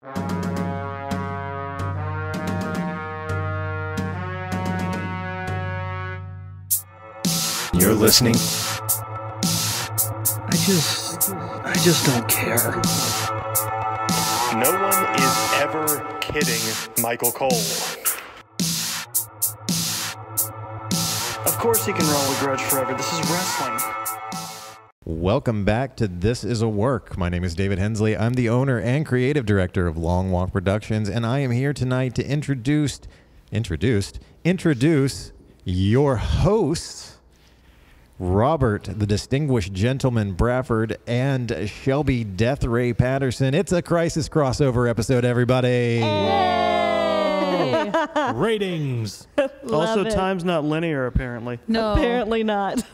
You're listening. I just don't care. No one is ever kidding Michael Cole. Of course he can roll a grudge forever. This is wrestling. Welcome back to This Is a Work. My name is David Hensley. I'm the owner and creative director of Long Walk Productions, and I am here tonight to introduce your hosts, Robert, the distinguished gentleman Brafford, and Shelby Death Ray Patterson. It's a Crisis crossover episode, everybody. Hey. Ratings. Also, time's not linear, apparently. No. Apparently not.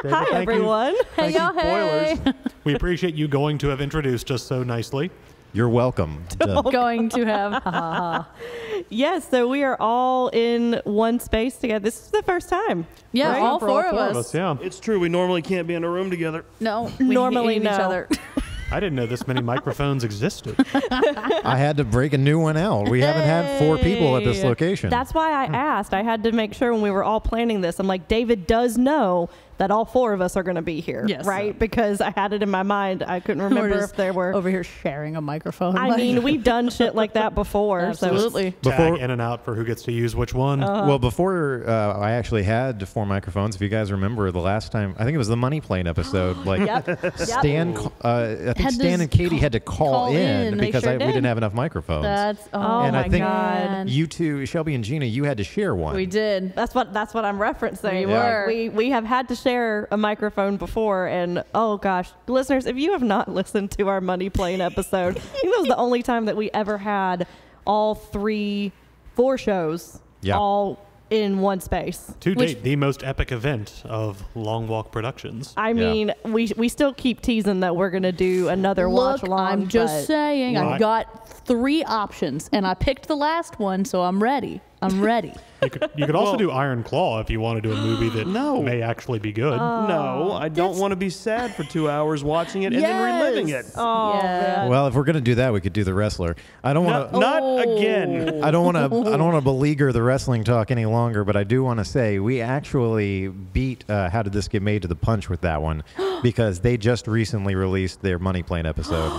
Hi, everyone. Hey, y'all. Hey. We appreciate you going to have introduced us so nicely. You're welcome. Going to have. Yes, so we are all in one space together. This is the first time. Yeah, right? all four of us. Yeah. It's true. We normally can't be in a room together. No, we Normally hate no. each other. I didn't know this many microphones existed. I had to break a new one out. We haven't had 4 people at this location. That's why I asked. I had to make sure when we were all planning this. I'm like, David does know that all 4 of us are going to be here, Yes. right? Because I had it in my mind. I couldn't We're remember just if there were. over here sharing a microphone. I mean, we've done shit like that before. Absolutely. Tag in and out for who gets to use which one. Well, before I actually had 4 microphones, if you guys remember the last time, I think it was the Money Plane episode. Like Stan, I think Stan and Katie had to call in because we didn't have enough microphones. That's and my I think God. you two, Shelby and Gina, you had to share one. We did. That's what I'm referencing. We were. We have had to share a microphone before, and oh gosh, listeners, if you have not listened to our Money Plane episode, I think that was the only time that we ever had all 4 shows all in one space. To date, the most epic event of Long Walk Productions. I mean, we still keep teasing that we're going to do another watch along. I'm just saying, Well, I've got 3 options, and I picked the last one, so I'm ready. I'm ready. You could also do Iron Claw if you want to do a movie that may actually be good. No, I don't want to be sad for 2 hours watching it and then reliving it. Oh, man. Well, if we're gonna do that, we could do the wrestler. I don't want to. Not again. I don't want to. I don't want to beleaguer the wrestling talk any longer. But I do want to say we actually beat How Did This Get Made to the punch with that one because they just recently released their Money Plane episode.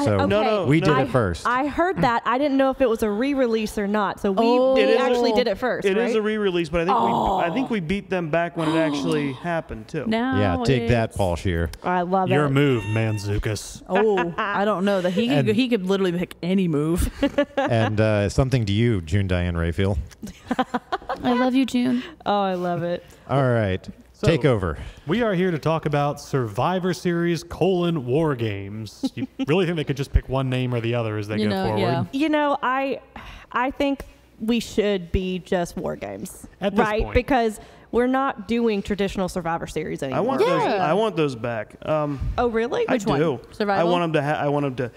So we did it first. I heard that. I didn't know if it was a re-release or not. So we actually did it first. It is a re-release, but I think we beat them back when it actually happened too. Now dig that, Paul Shear. I love Your it. move, Manzukis. Oh, I don't know that he could literally pick any move. And something to you, June Diane Rayfield. I love you, June. Oh, I love it. All right. So, Takeover. We are here to talk about Survivor Series : War Games. You really think they could just pick one name or the other as they go forward? Yeah. You know, I think we should be just War Games, At this right? point. Because we're not doing traditional Survivor Series anymore. I want those back. Oh, really? I do. Survival? I want them to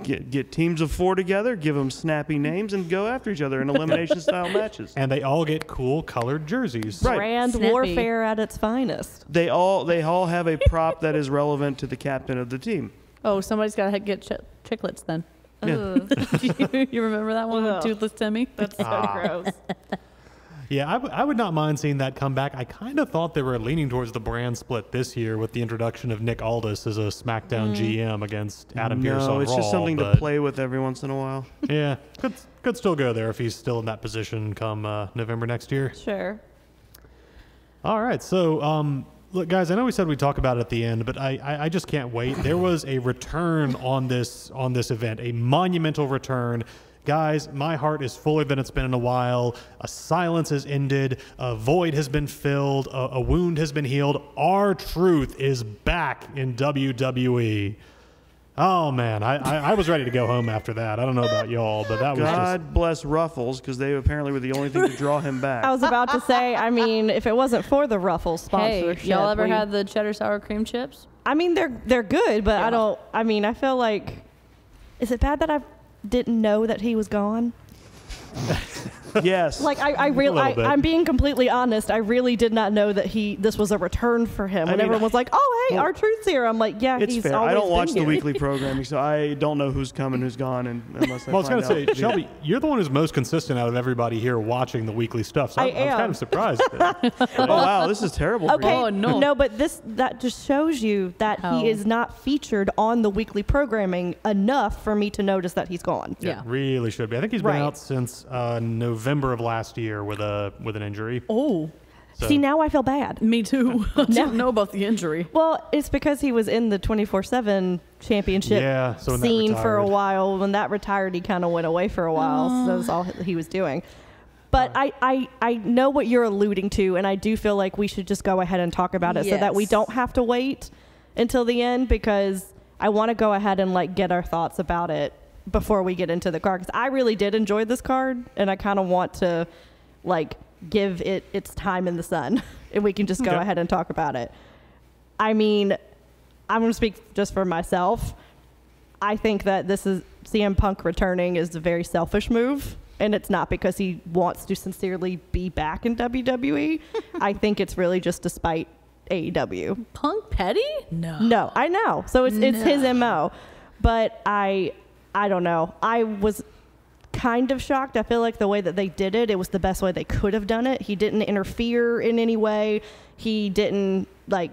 get teams of 4 together, give them snappy names, and go after each other in elimination style matches. And they all get cool colored jerseys. Right. Brand Snappy. warfare at its finest. They all have a prop that is relevant to the captain of the team. Oh, somebody's got to get chiclets then. Yeah. You remember that one with Toothless Timmy? That's so gross. Yeah, I would not mind seeing that come back. I kind of thought they were leaning towards the brand split this year with the introduction of Nick Aldis as a SmackDown GM against Adam Pearce on No, it's Raw, just something to play with every once in a while. Yeah, could still go there if he's still in that position come November next year. Sure. All right, so look, guys, I know we said we'd talk about it at the end, but I just can't wait. There was a return on this event, a monumental return. Guys, my heart is fuller than it's been in a while. A silence has ended. A void has been filled. A wound has been healed. R-Truth is back in WWE. Oh, man. I was ready to go home after that. I don't know about y'all, but that was God bless Ruffles, because they apparently were the only thing to draw him back. I was about to say, I mean, if it wasn't for the Ruffles sponsorship. Hey, y'all ever had the cheddar sour cream chips? I mean, they're good, but I feel like, is it bad that I didn't know that he was gone? Yes. Like I really, little bit. I'm being completely honest. I really did not know that this was a return for him. When mean, everyone was like, "Oh, hey, well, R-Truth's here," I'm like, "Yeah, it's he's fair. always I don't watch been the here." weekly programming, so I don't know who's coming, who's gone, and unless I Well, I was find going to out. say, Shelby, you're the one who's most consistent out of everybody here watching the weekly stuff. So I I'm kind am. of surprised. That, Oh wow, this is terrible. For Okay, you. Oh, no. but that just shows you that How? he is not featured on the weekly programming enough for me to notice that he's gone. Yeah. really should be. I think he's been Right. out since November of last year with an injury. Oh, So- See, now I feel bad. me too. I didn't know about the injury. Well, it's because he was in the 24/7 championship Yeah, so when that scene for a retired. while. When that retired, he kind of went away for a while. So that was all he was doing. But I know what you're alluding to, and I do feel like we should just go ahead and talk about it so that we Yes. don't have to wait until the end, because I want to go ahead and like get our thoughts about it before we get into the card. Because I really did enjoy this card, and I kind of want to like give it its time in the sun, and we can just go Okay. ahead and talk about it. I mean, I'm going to speak just for myself. I think that this is CM Punk returning is a very selfish move, and it's not because he wants to sincerely be back in WWE. I think it's really just to spite AEW. Punk Petty? No. No, I know. So it's his MO. But I don't know. I was kind of shocked. I feel like the way that they did it, it was the best way they could have done it. He didn't interfere in any way. He didn't like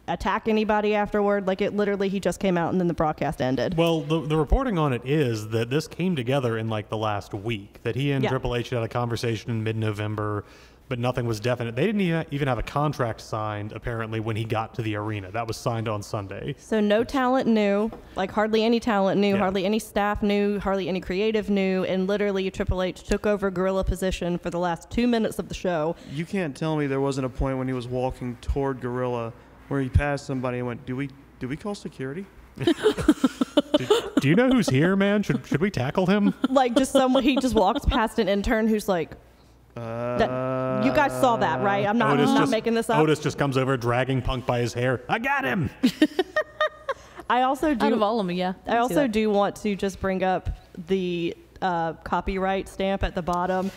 attack anybody afterward. Like it literally, he just came out and then the broadcast ended. Well, the reporting on it is that this came together in like the last week, that he and Yeah. Triple H had a conversation in mid-November, but nothing was definite. They didn't even have a contract signed, apparently, when he got to the arena. That was signed on Sunday. So no talent knew, like hardly any talent knew, Yeah. hardly any staff knew, hardly any creative knew, and literally Triple H took over gorilla position for the last 2 minutes of the show. You can't tell me there wasn't a point when he was walking toward Gorilla where he passed somebody and went, "Do we call security?" Do you know who's here, man? Should we tackle him? Like just someone, he just walks past an intern who's like, that, you guys saw that, right? I'm not making this up. Otis just comes over, dragging Punk by his hair. I got him. I also do. Out of all of them, yeah. I also do want to just bring up the copyright stamp at the bottom.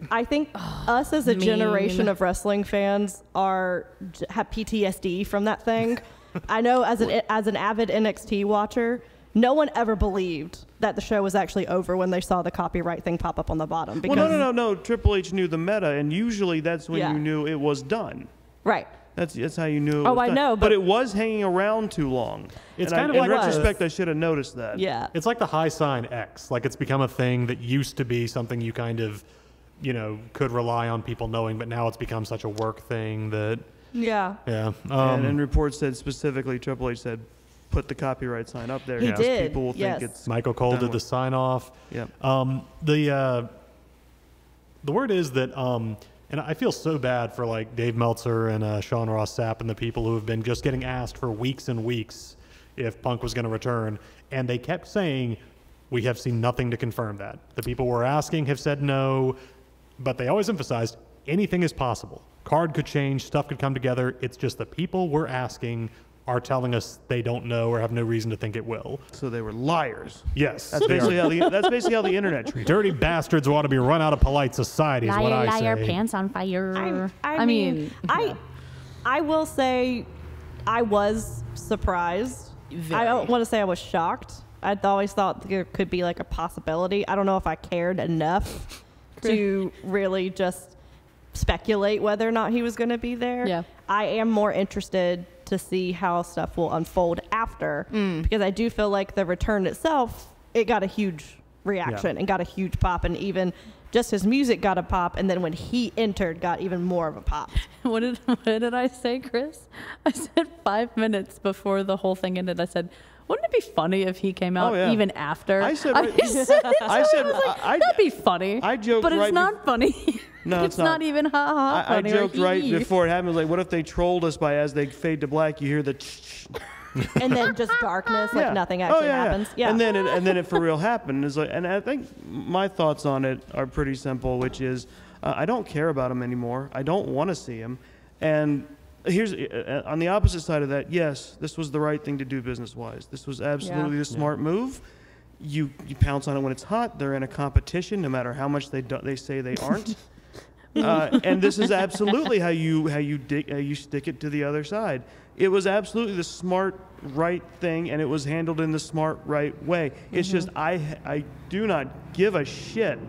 I think us as a mean. generation of wrestling fans have PTSD from that thing. I know as an avid NXT watcher, no one ever believed that the show was actually over when they saw the copyright thing pop up on the bottom. Because, Well, no. Triple H knew the meta, and usually that's when Yeah. you knew it was done. Right. That's how you knew. It Oh, was I done. know, but but- it was hanging around too long. It's And kind of in like retrospect, I should have noticed that. Yeah. It's like the high sign X. Like it's become a thing that used to be something you kind of, could rely on people knowing, but now it's become such a work thing that, Yeah. yeah. And reports said specifically, Triple H said, put the copyright sign up there. He because did, People will yes. think it's Michael Cole done did the with. sign off. Yep. The word is that, and I feel so bad for like Dave Meltzer and Sean Ross Sapp and the people who have been just getting asked for weeks and weeks if Punk was going to return, and they kept saying, "We have seen nothing to confirm that." The people we're asking have said no, but they always emphasized anything is possible. Card could change, stuff could come together. It's just the people we're asking are telling us they don't know or have no reason to think it will. So they were liars. Yes, That's they basically are how the internet treats. dirty bastards who ought to be run out of polite society is what I say. pants on fire. I mean, I will say I was surprised. Very. I don't want to say I was shocked. I'd always thought there could be like a possibility. I don't know if I cared enough to really just speculate whether or not he was going to be there. Yeah. I am more interested to see how stuff will unfold after, because I do feel like the return itself, it got a huge reaction and got a huge pop, and even just his music got a pop, and then when he entered, got even more of a pop. What did I say, Chris? I said 5 minutes before the whole thing ended. I said, wouldn't it be funny if he came out Oh, yeah. even after? I said, I said, I said, that'd be funny. I joked but it's right not funny. No, it's not even ha ha I funny. joked or right hee hee. before it happened. Like, what if they trolled us by as they fade to black, you hear the And then just darkness, like nothing actually happens. Yeah. And then it for real happened. It's like, and I think my thoughts on it are pretty simple, which is I don't care about him anymore. I don't want to see him. And here's on the opposite side of that. Yes, this was the right thing to do business wise. This was absolutely a smart move. You pounce on it when it's hot. They're in a competition, no matter how much they say they aren't. And this is absolutely how you stick it to the other side. It was absolutely the smart, right thing, and it was handled in the smart, right way. It's just I do not give a shit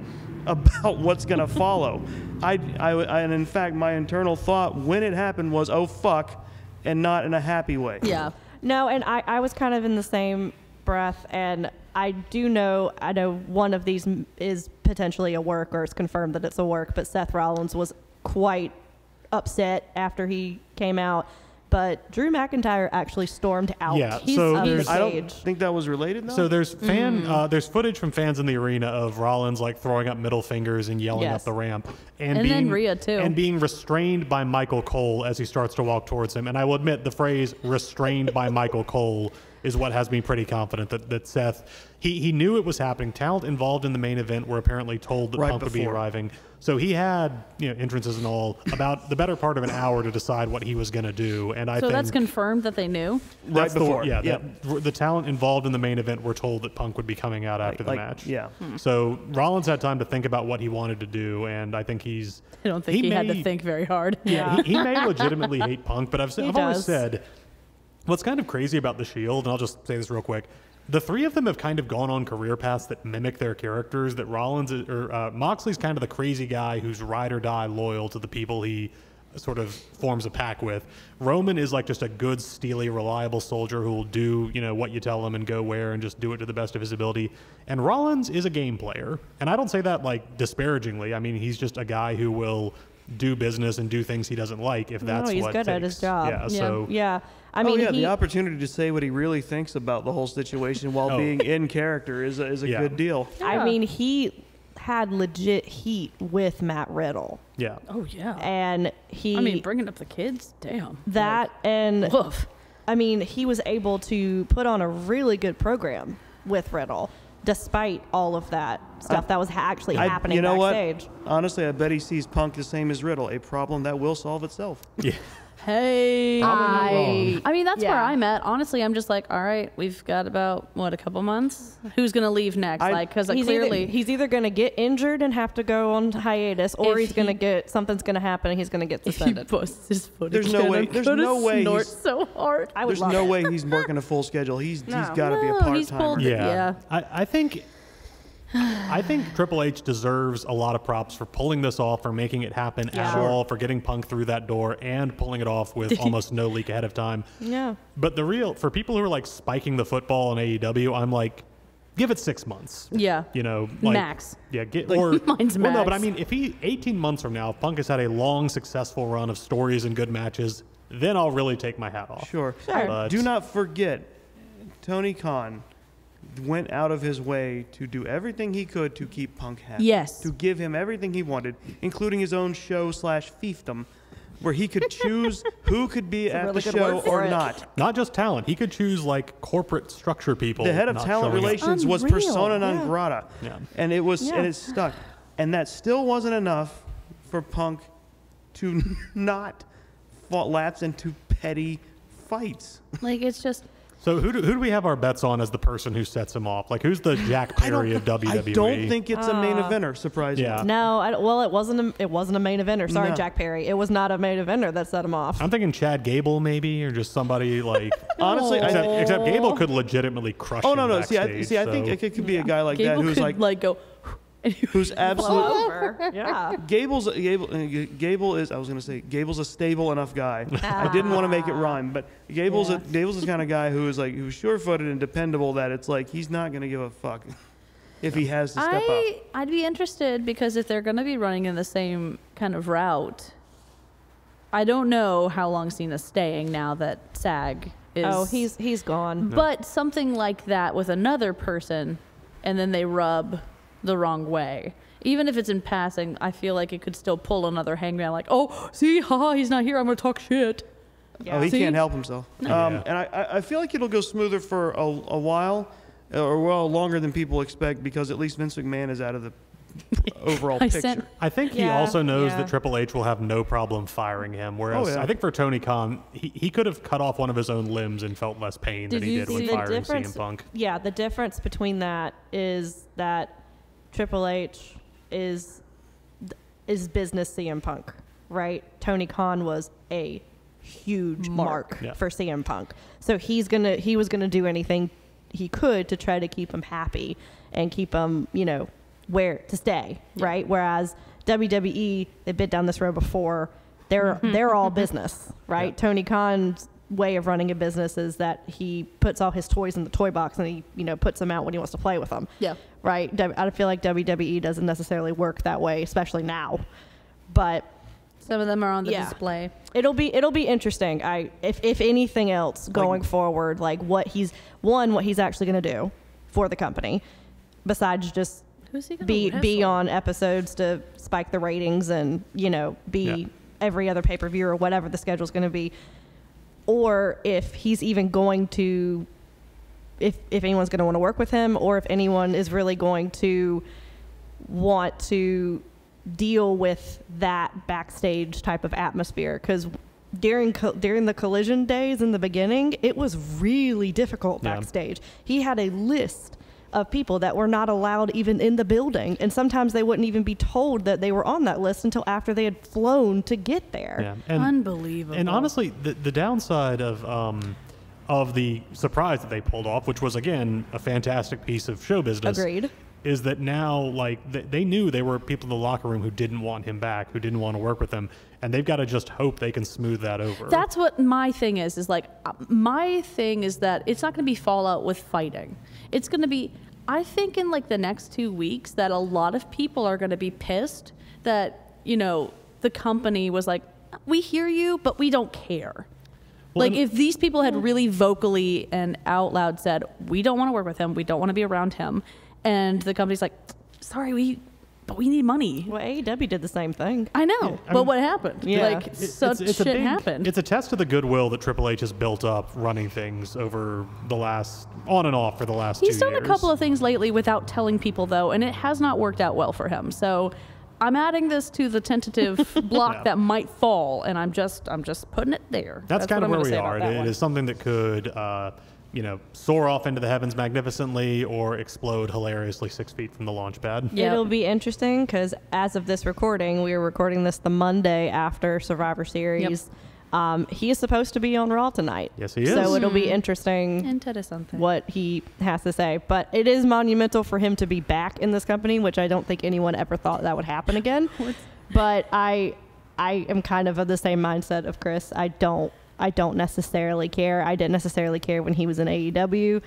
about what's going to follow. And in fact, my internal thought when it happened was, oh, fuck, and not in a happy way. Yeah. No, and I was kind of in the same breath, and I know one of these is potentially a work, or it's confirmed that it's a work, but Seth Rollins was quite upset after he came out. But Drew McIntyre actually stormed out Yeah, of so the I don't stage. think that was related, though. So there's there's footage from fans in the arena of Rollins like throwing up middle fingers and yelling Yes. up the ramp, And then Rhea, too. and being restrained by Michael Cole as he starts to walk towards him. And I will admit the phrase "restrained by Michael Cole" is what has me pretty confident that Seth he knew it was happening. Talent involved in the main event were apparently told that Right Punk would be before. arriving. So he had entrances and all about the better part of an hour to decide what he was going to do. And I So think that's confirmed that they knew. that's Right before, the talent involved in the main event were told that Punk would be coming out after the match. Yeah. So Rollins had time to think about what he wanted to do, and I think I don't think he had to think very hard. Yeah, he may legitimately hate Punk, but I've always does. said what's kind of crazy about the Shield, and I'll just say this real quick. The three of them have kind of gone on career paths that mimic their characters. That Moxley's kind of the crazy guy who's ride or die loyal to the people he sort of forms a pack with. Roman is like just a good, steely, reliable soldier who will do what you tell him and go where and just do it to the best of his ability. And Rollins is a game player, and I don't say that like disparagingly. I mean, he's just a guy who will do business and do things he doesn't like if that's he's what good at takes. his job. Yeah, so Yeah. I mean, the opportunity to say what he really thinks about the whole situation while being in character is a good deal. I mean, he had legit heat with Matt Riddle. yeah. Oh, yeah. And he... I mean, bringing up the kids, damn. that and... Woof. I mean, he was able to put on a really good program with Riddle, despite all of that stuff that was actually happening You know backstage. what? Honestly, I bet he sees Punk the same as Riddle, a problem that will solve itself. Yeah. Hey. I mean, that's where Yeah. I'm at. Honestly, I'm just like, all right, we've got about, a couple months? Who's going to leave next? Because clearly... He's either going to get injured and have to go on hiatus, or If he's going to he- get... Something's going to happen and he's going to get if he suspended. busts his foot There's again, no way- I'm there's gonna no way snort he's- so hard. I would There's love no it. way he's working a full schedule. He's got to be a No, he's pulled part-timer. it. I think Triple H deserves a lot of props for pulling this off, for making it happen at all, for getting Punk through that door and pulling it off with almost no leak ahead of time. Yeah. But for people who are like spiking the football in AEW, I'm like, give it 6 months. Yeah. Max. Yeah, Mine's well, no, max. but I mean, if 18 months from now, if Punk has had a long, successful run of stories and good matches, then I'll really take my hat off. Sure. But- Do not forget, Tony Khan went out of his way to do everything he could to keep Punk happy. Yes. To give him everything he wanted, including his own show/fiefdom, where he could choose who could be at really the good show word for or it. not. Not just talent. He could choose like corporate structure people. The head of not talent showing up. relations was Unreal. persona non Yeah. grata, Yeah. and it was Yeah. and it stuck. And that still wasn't enough for Punk to not lapse into petty fights. It's just... So who do we have our bets on as the person who sets him off? Like, who's the Jack Perry of WWE? I don't think it's a main eventer, surprisingly. Yeah. No, it wasn't a main eventer. Sorry, No. Jack Perry. It was not a main eventer that set him off. I'm thinking Chad Gable maybe, or just somebody like. Honestly, except Gable could legitimately crush. Oh him no! backstage, I think so- it could be a guy like that Gable who's could, like go... who's absolute. Over. Yeah. Gable is. I was gonna say Gable's a stable enough guy. I didn't want to make it rhyme, but Gable's the kind of guy who's sure-footed and dependable. That it's like he's not gonna give a fuck if he has to step up. I'd be interested, because if they're going to be running in the same kind of route, I don't know how long Cena's staying now that SAG is... Oh, he's gone. But something like that with another person, and then they rub the wrong way. Even if it's in passing, I feel like it could still pull another hangman, like, oh, see, haha, he's not here, I'm going to talk shit. Oh, he See? can't help himself. Yeah. And I feel like it'll go smoother for a while, or longer than people expect, because at least Vince McMahon is out of the overall I picture. sent- I think he Yeah, also knows yeah. that Triple H will have no problem firing him. Whereas Oh, yeah. I think for Tony Khan, he could have cut off one of his own limbs and felt less pain than Did he you did see when the firing difference? CM Punk. Yeah, the difference between that is that Triple H is business CM Punk, right? Tony Khan was a huge mark Yeah. for CM Punk. So he was gonna do anything he could to try to keep him happy and keep him, where to stay, right? Whereas WWE, they've been down this road before. They're all business, right? Yeah. Tony Khan's way of running a business is that he puts all his toys in the toy box and he, puts them out when he wants to play with them. Yeah. Right? I feel like WWE doesn't necessarily work that way, especially now. But Some of them are on the Yeah. display. it'll be interesting. If anything else going forward, like what he's actually going to do for the company, besides just Who's he gonna be wrestle? on episodes to spike the ratings and be Yeah. every other pay-per-view or whatever the schedule's going to be, or if he's even going to, if anyone's going to want to work with him, or if anyone is really going to want to deal with that backstage type of atmosphere. Because during the Collision days in the beginning, it was really difficult Yeah. backstage. He had a list of people that were not allowed even in the building, and sometimes they wouldn't even be told that they were on that list until after they had flown to get there. Yeah. And, Unbelievable. and honestly, the downside of the surprise that they pulled off, which was again a fantastic piece of show business, Agreed. is that now they knew there were people in the locker room who didn't want him back, who didn't want to work with him, and they've got to just hope they can smooth that over. That's what my thing is like, my thing is that it's not going to be fallout with fighting. It's going to be, I think in like the next 2 weeks that a lot of people are going to be pissed that, the company was like, we hear you, but we don't care. Well, Like if these people had really vocally and out loud said, we don't want to work with him, we don't want to be around him, and the company's like, sorry, but we need money. Well, AEW did the same thing. I know, I but mean, what happened? Yeah. Like such shit happened. It's a test of the goodwill that Triple H has built up running things over the last, on and off for the last 2 years. He's done a couple of things lately without telling people though, and it has not worked out well for him. So I'm adding this to the tentative block Yeah. that might fall, and I'm just putting it there. That's kind what of I'm where gonna we say are. about that It one. is something that could, soar off into the heavens magnificently or explode hilariously 6 feet from the launch pad. Yep. It'll be interesting because as of this recording, we are recording this the Monday after Survivor Series. He is supposed to be on Raw tonight. Yes, he is. So it'll be interesting Interesante. what he has to say. But it is monumental for him to be back in this company, which I don't think anyone ever thought that would happen again. But I am kind of the same mindset of Chris. I don't necessarily care. I didn't necessarily care when he was in AEW,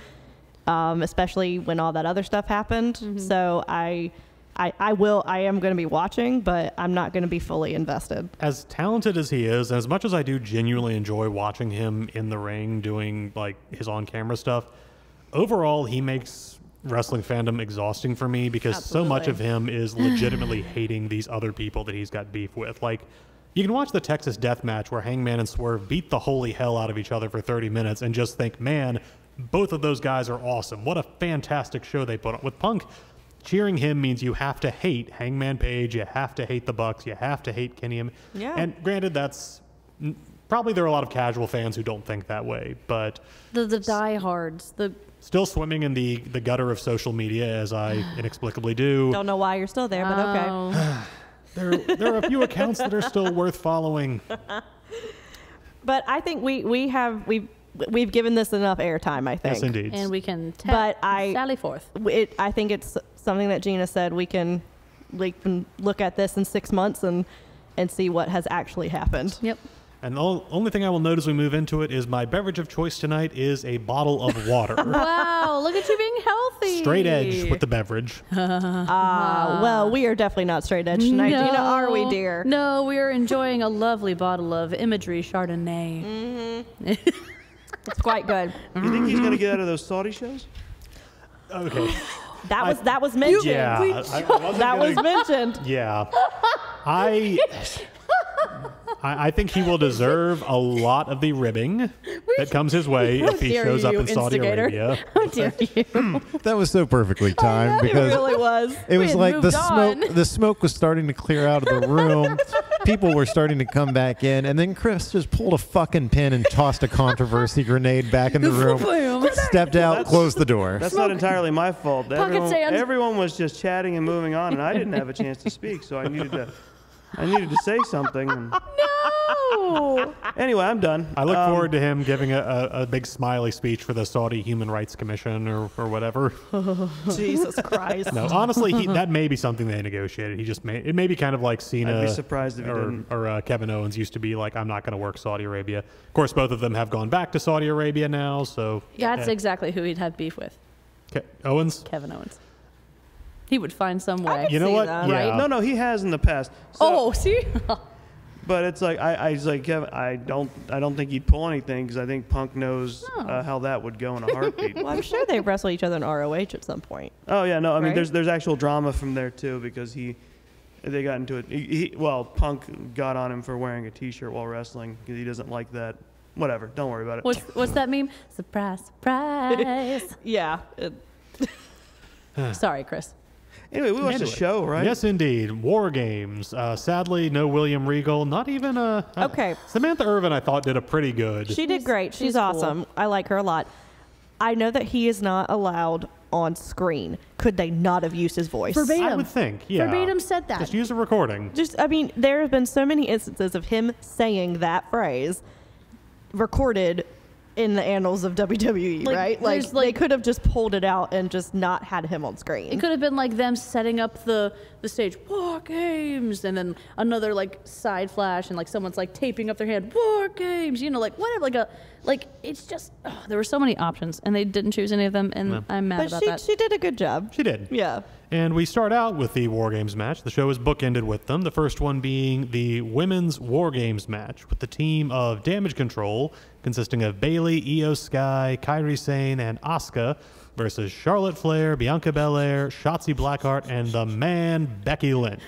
especially when all that other stuff happened. So I am going to be watching, but I'm not going to be fully invested. As talented as he is, and as much as I do genuinely enjoy watching him in the ring doing like his on-camera stuff, overall he makes wrestling fandom exhausting for me because so much of him is legitimately hating these other people that he's got beef with. Like, you can watch the Texas Death Match where Hangman and Swerve beat the holy hell out of each other for 30 minutes and just think, man, both of those guys are awesome. What a fantastic show they put on. With Punk, cheering him means you have to hate Hangman Page, you have to hate the Bucks, you have to hate Kenny. Yeah. And granted, that's probably there are a lot of casual fans who don't think that way, but the diehards, still swimming in the gutter of social media as I inexplicably do. Don't know why you're still there, but okay. Oh. There are a few accounts that are still worth following. But I think we've given this enough airtime, I think. Yes, indeed. And we can But sally forth. I think it's something that Gina said we can look at this in 6 months and see what has actually happened. Yep. And the only thing I will note as we move into it is my beverage of choice tonight is a bottle of water. Wow, look at you being healthy. Straight edge with the beverage. Well, we are definitely not straight edge tonight, Gina, are we, dear? No, we are enjoying a lovely bottle of Imagery Chardonnay. It's quite good. You think he's going to get out of those Saudi shows? Okay. That was mentioned. Yeah. I wasn't That was gonna- mentioned. Yeah. I think he will deserve a lot of the ribbing. We that comes his way if he dare shows up you, in Saudi instigator. Arabia. How dare you? That was so perfectly timed because It really was. it We was had like the moved on. smoke. The smoke was starting to clear out of the room. People were starting to come back in, and then Chris just pulled a fucking pin and tossed a controversy grenade back in the room. Boom. Stepped out, closed the door. That's not entirely my fault. Pocket sand. Everyone was just chatting and moving on, and I didn't have a chance to speak, so I needed to say something. And No. anyway, I'm done. I look forward to him giving a big smiley speech for the Saudi Human Rights Commission or whatever. Jesus Christ. No, honestly, that may be something they negotiated. It may be kind of like Cena I'd be surprised if he didn't. or Kevin Owens used to be like, I'm not going to work Saudi Arabia. Of course, both of them have gone back to Saudi Arabia now, so. That's exactly who he'd have beef with. Owens? Kevin Owens. He would find some way. You know see what? that. Yeah. No, he has in the past. So, Oh, see? but it's like I was like, Kevin, I don't think he'd pull anything because I think Punk knows how that would go in a heartbeat. Well, I'm sure they wrestle each other in ROH at some point. Oh yeah, no, I mean Right? there's actual drama from there too because they got into it. Punk got on him for wearing a T-shirt while wrestling because he doesn't like that. Whatever, don't worry about it. What's that meme? Surprise, surprise. Yeah. Sorry, Chris. Anyway, we watched the show, right? Yes, indeed. War Games. Sadly, no William Regal. Not even Okay. Samantha Irvin, I thought, did a pretty good. She did great. she's She's cool. awesome. I like her a lot. I know that he is not allowed on screen. Could they not have used his voice? Verbatim. I would think, yeah. Verbatim said that. Just use a recording. I mean, there have been so many instances of him saying that phrase recorded in the annals of WWE, Like, right? Like, there's, they could have just pulled it out and just not had him on screen. It could have been like them setting up the stage, War Games, and then another like side flash, and like someone's like taping up their hand, War Games, like whatever, it's just there were so many options, and they didn't choose any of them, and I'm mad But about she, that. she did a good job. She did. Yeah. And we start out with the War Games match. The show is bookended with them. The first one being the women's War Games match with the team of Damage Control, consisting of Bayley, Io Sky, Kairi Sane, and Asuka, versus Charlotte Flair, Bianca Belair, Shotzi Blackheart, and the man Becky Lynch.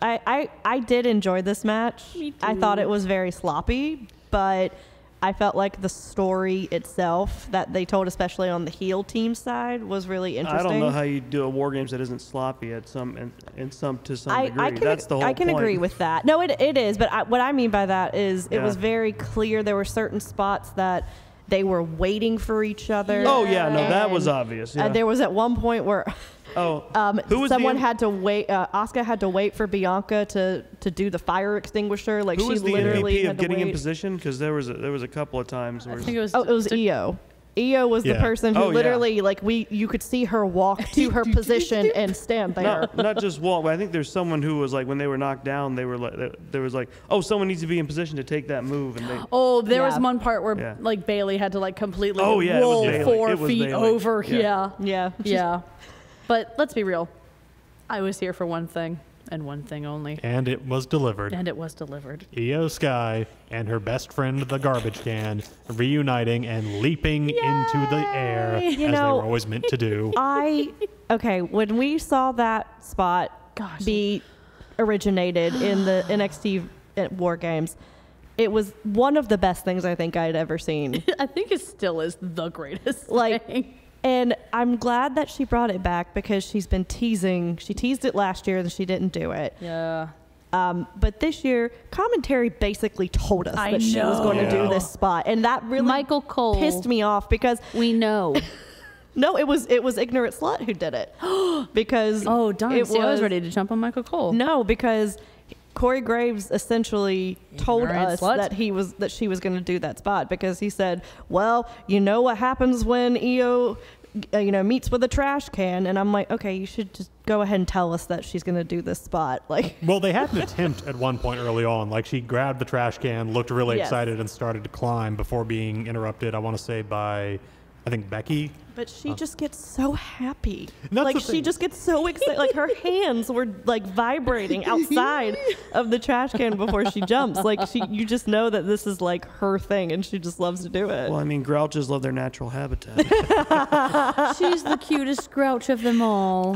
I did enjoy this match. Me I too. thought it was very sloppy, but I felt like the story itself that they told, especially on the heel team side, was really interesting. I don't know how you do a War Games that isn't sloppy to some degree. I That's the whole I can point. agree with that. No, it is. But what I mean by that is it was very clear there were certain spots that they were waiting for each other. Oh yeah, no, that was And, obvious. Yeah. there was at one point where who was someone the, had to wait. Asuka had to wait for Bianca to do the fire extinguisher. Like who she was the literally MVP had of to getting wait. in position? Because there was a couple of times where I think it was. Oh, it was Io. Io was the Yeah. person who Oh, yeah. literally you could see her walk to her position and stand there. not just walk, but I think there's someone who was like when they were knocked down, they were like there was like, oh, someone needs to be in position to take that move, and they Oh, there was Yeah. one part where Yeah. like Bailey had to like completely Oh, yeah, it was roll Bayley. 4 It was feet Bayley. over. Yeah. Yeah. Yeah. Yeah. But let's be real. I was here for one thing and one thing only. And it was delivered. And it was delivered. Io Sky and her best friend, the garbage can, reuniting and leaping into the air as they know, were always meant to do. When we saw that spot be originated in the NXT War Games, it was one of the best things I think I'd ever seen. I think it still is the greatest Like, thing. and I'm glad that she brought it back because she's been teasing. She teased it last year and she didn't do it. Yeah. But this year, commentary basically told us I that she was going to know. do this spot, and that really Michael Cole pissed me off because we know. no, it was ignorant slut who did it because Oh, darn. it See, I was ready to jump on Michael Cole. No, because Corey Graves essentially told Ignorant us slut. that she was going to do that spot because he said, "Well, you know what happens when Io, meets with a trash can," and I'm like, "Okay, you should just go ahead and tell us that she's going to do this spot." Like, Well, they had an attempt at one point early on. Like, she grabbed the trash can, looked really Yes. excited, and started to climb before being interrupted, I want to say, by, I think, Becky. But she just gets so happy. That's Like the she thing. just gets so excited. Like her hands were like vibrating outside of the trash can before she jumps. Like you just know that this is like her thing, and she just loves to do it. Well, I mean, grouches love their natural habitat. She's the cutest grouch of them all.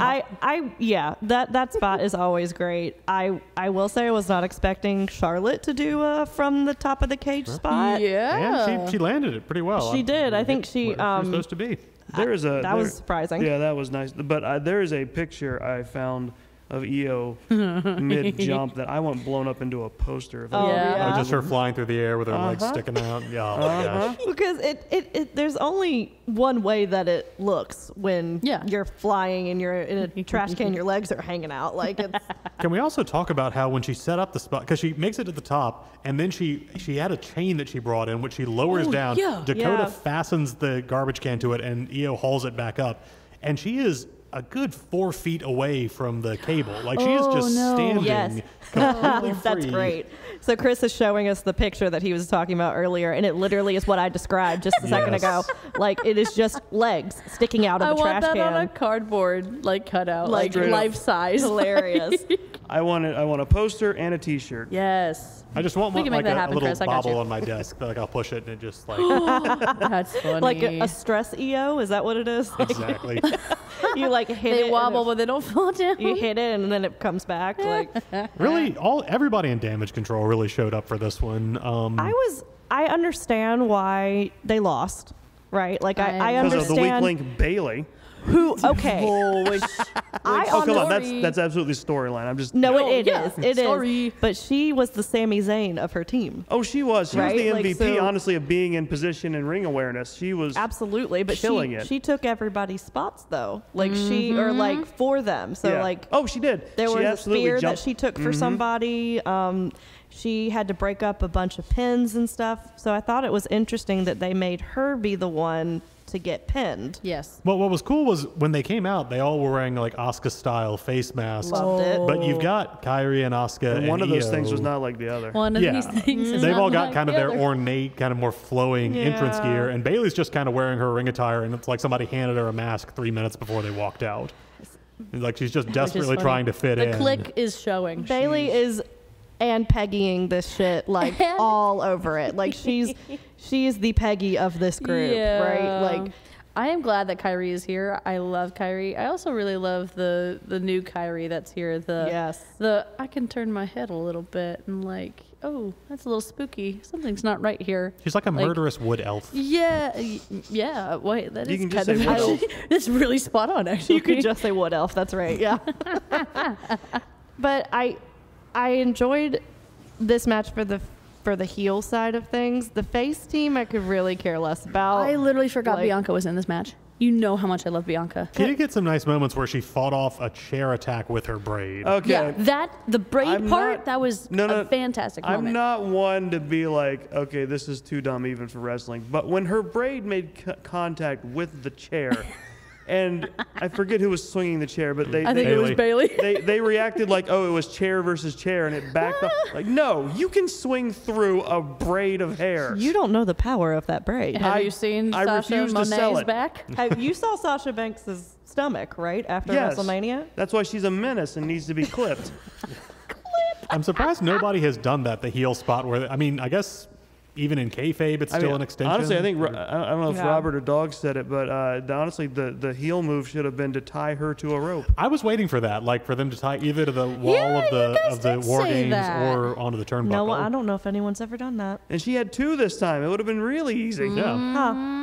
Yeah, that spot is always great. I will say I was not expecting Charlotte to do from the top of the cage spot. Yeah. And she landed it pretty well. She did. I think she where she was supposed to be. that was surprising. Yeah, that was nice. But there is a picture I found of EO mid jump that I want blown up into a poster. Oh, yeah. Just her flying through the air with her legs sticking out. Yeah. Oh my gosh. Because there's only one way that it looks when you're flying and you're in a trash can, your legs are hanging out. Like it's. Can we also talk about how when she set up the spot, because she makes it to the top, and then she had a chain that she brought in, which she lowers down. yeah. Dakota fastens the garbage can to it, and EO hauls it back up. And she is a good 4 feet away from the cable. Like she is just standing Yes. completely free. That's great. So Chris is showing us the picture that he was talking about earlier, and it literally is what I described just a second ago. Like it is just legs sticking out of I the trash want that can. on a cardboard cutout, Like, like life size. Hilarious. I want a poster and a T-shirt. Yes. I just want We one, can make like that a happen, little Chris. I got bobble you. on my desk. Like I'll push it and it just like That's funny. Like a stress EO, is that what it is? Like, exactly. you like hit it. they and wobble, it- but they don't fall down. you hit it and then it comes back. Like Really, everybody in damage control really showed up for this one. I understand why they lost, right? Like I Because of the weak understand link Bailey. who. Okay, I Oh, come on, Sorry. that's absolutely storyline. I'm just no, Oh, it yeah. is. It is. Sorry. But she was the Sami Zayn of her team. Oh, she was. She Right? was the Like, MVP, so- honestly, of being in position and ring awareness. She was Absolutely, but killing it. she took everybody's spots though. Like she or like for them. So yeah. like Oh, she did. there she was a absolutely spear that jumped. she took for somebody. She had to break up a bunch of pins and stuff. So I thought it was interesting that they made her be the one to get pinned. Yes. Well, what was cool was when they came out, they all were wearing like Asuka style face masks. Loved it. But you've got Kyrie and Asuka, and one of those Io. things was not like the other. One of Yeah, these things is they've not all got like kind of the their other. ornate, kind of more flowing entrance Yeah. gear, and Bailey's just kind of wearing her ring attire, and it's like somebody handed her a mask 3 minutes before they walked out. Like she's just Which is desperately funny. trying to fit the in. click is showing. Bailey is and Peggying this shit like And- all over it. Like she is the Peggy of this group, right? Like I am glad that Kyrie is here. I love Kyrie. I also really love the new Kyrie that's here. The I can turn my head a little bit and like, oh, that's a little spooky. Something's not right here. She's like a Like- murderous wood elf. Yeah, yeah. Wait, that You is can just kind say of wood elf. actually, that's really spot on. Actually, you could just say wood elf. That's right. Yeah. But I enjoyed this match for the heel side of things. The face team I could really care less about. I literally forgot Like- Bianca was in this match. You know how much I love Bianca. She did get some nice moments where she fought off a chair attack with her braid. Okay. Yeah, the braid I'm part, not- that was No, a fantastic I'm moment. not one to be like, okay, this is too dumb even for wrestling. But when her braid made contact with the chair, and I forget who was swinging the chair, but I think it was Bailey. they reacted like, oh, it was chair versus chair, and it backed up. Like, no, you can swing through a braid of hair. You don't know the power of that braid. Have you seen I Sasha refuse to sell Monet's it. back? You saw Sasha Banks' stomach, right? After Yes. WrestleMania? That's why she's a menace and needs to be clipped. I'm surprised nobody has done that, the heel spot where, I mean, I guess even in kayfabe, it's I still mean, an extension. honestly, I think I don't know if Yeah. Robert or Dog said it, but honestly, the heel move should have been to tie her to a rope. I was waiting for that, like for them to tie either to the wall Yeah, of the you guys of the did war say games that. or onto the turnbuckle. No, I don't know if anyone's ever done that. And she had two this time. It would have been really easy. Yeah. Huh.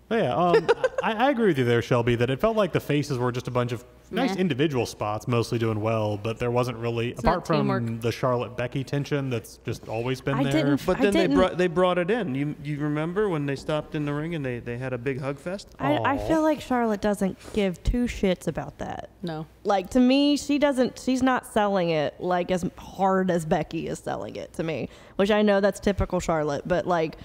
But yeah, I agree with you there, Shelby, that it felt like the faces were just a bunch of nice Meh. individual spots, mostly doing well, but there wasn't really, apart not from teamwork. the Charlotte-Becky tension that's just always been I there. didn't- But I then didn't- they brought it in. You remember when they stopped in the ring and they had a big hug fest? I Aw. feel like Charlotte doesn't give two shits about that. No. Like, to me, she's not selling it like as hard as Becky is selling it to me, which I know that's typical Charlotte, but like,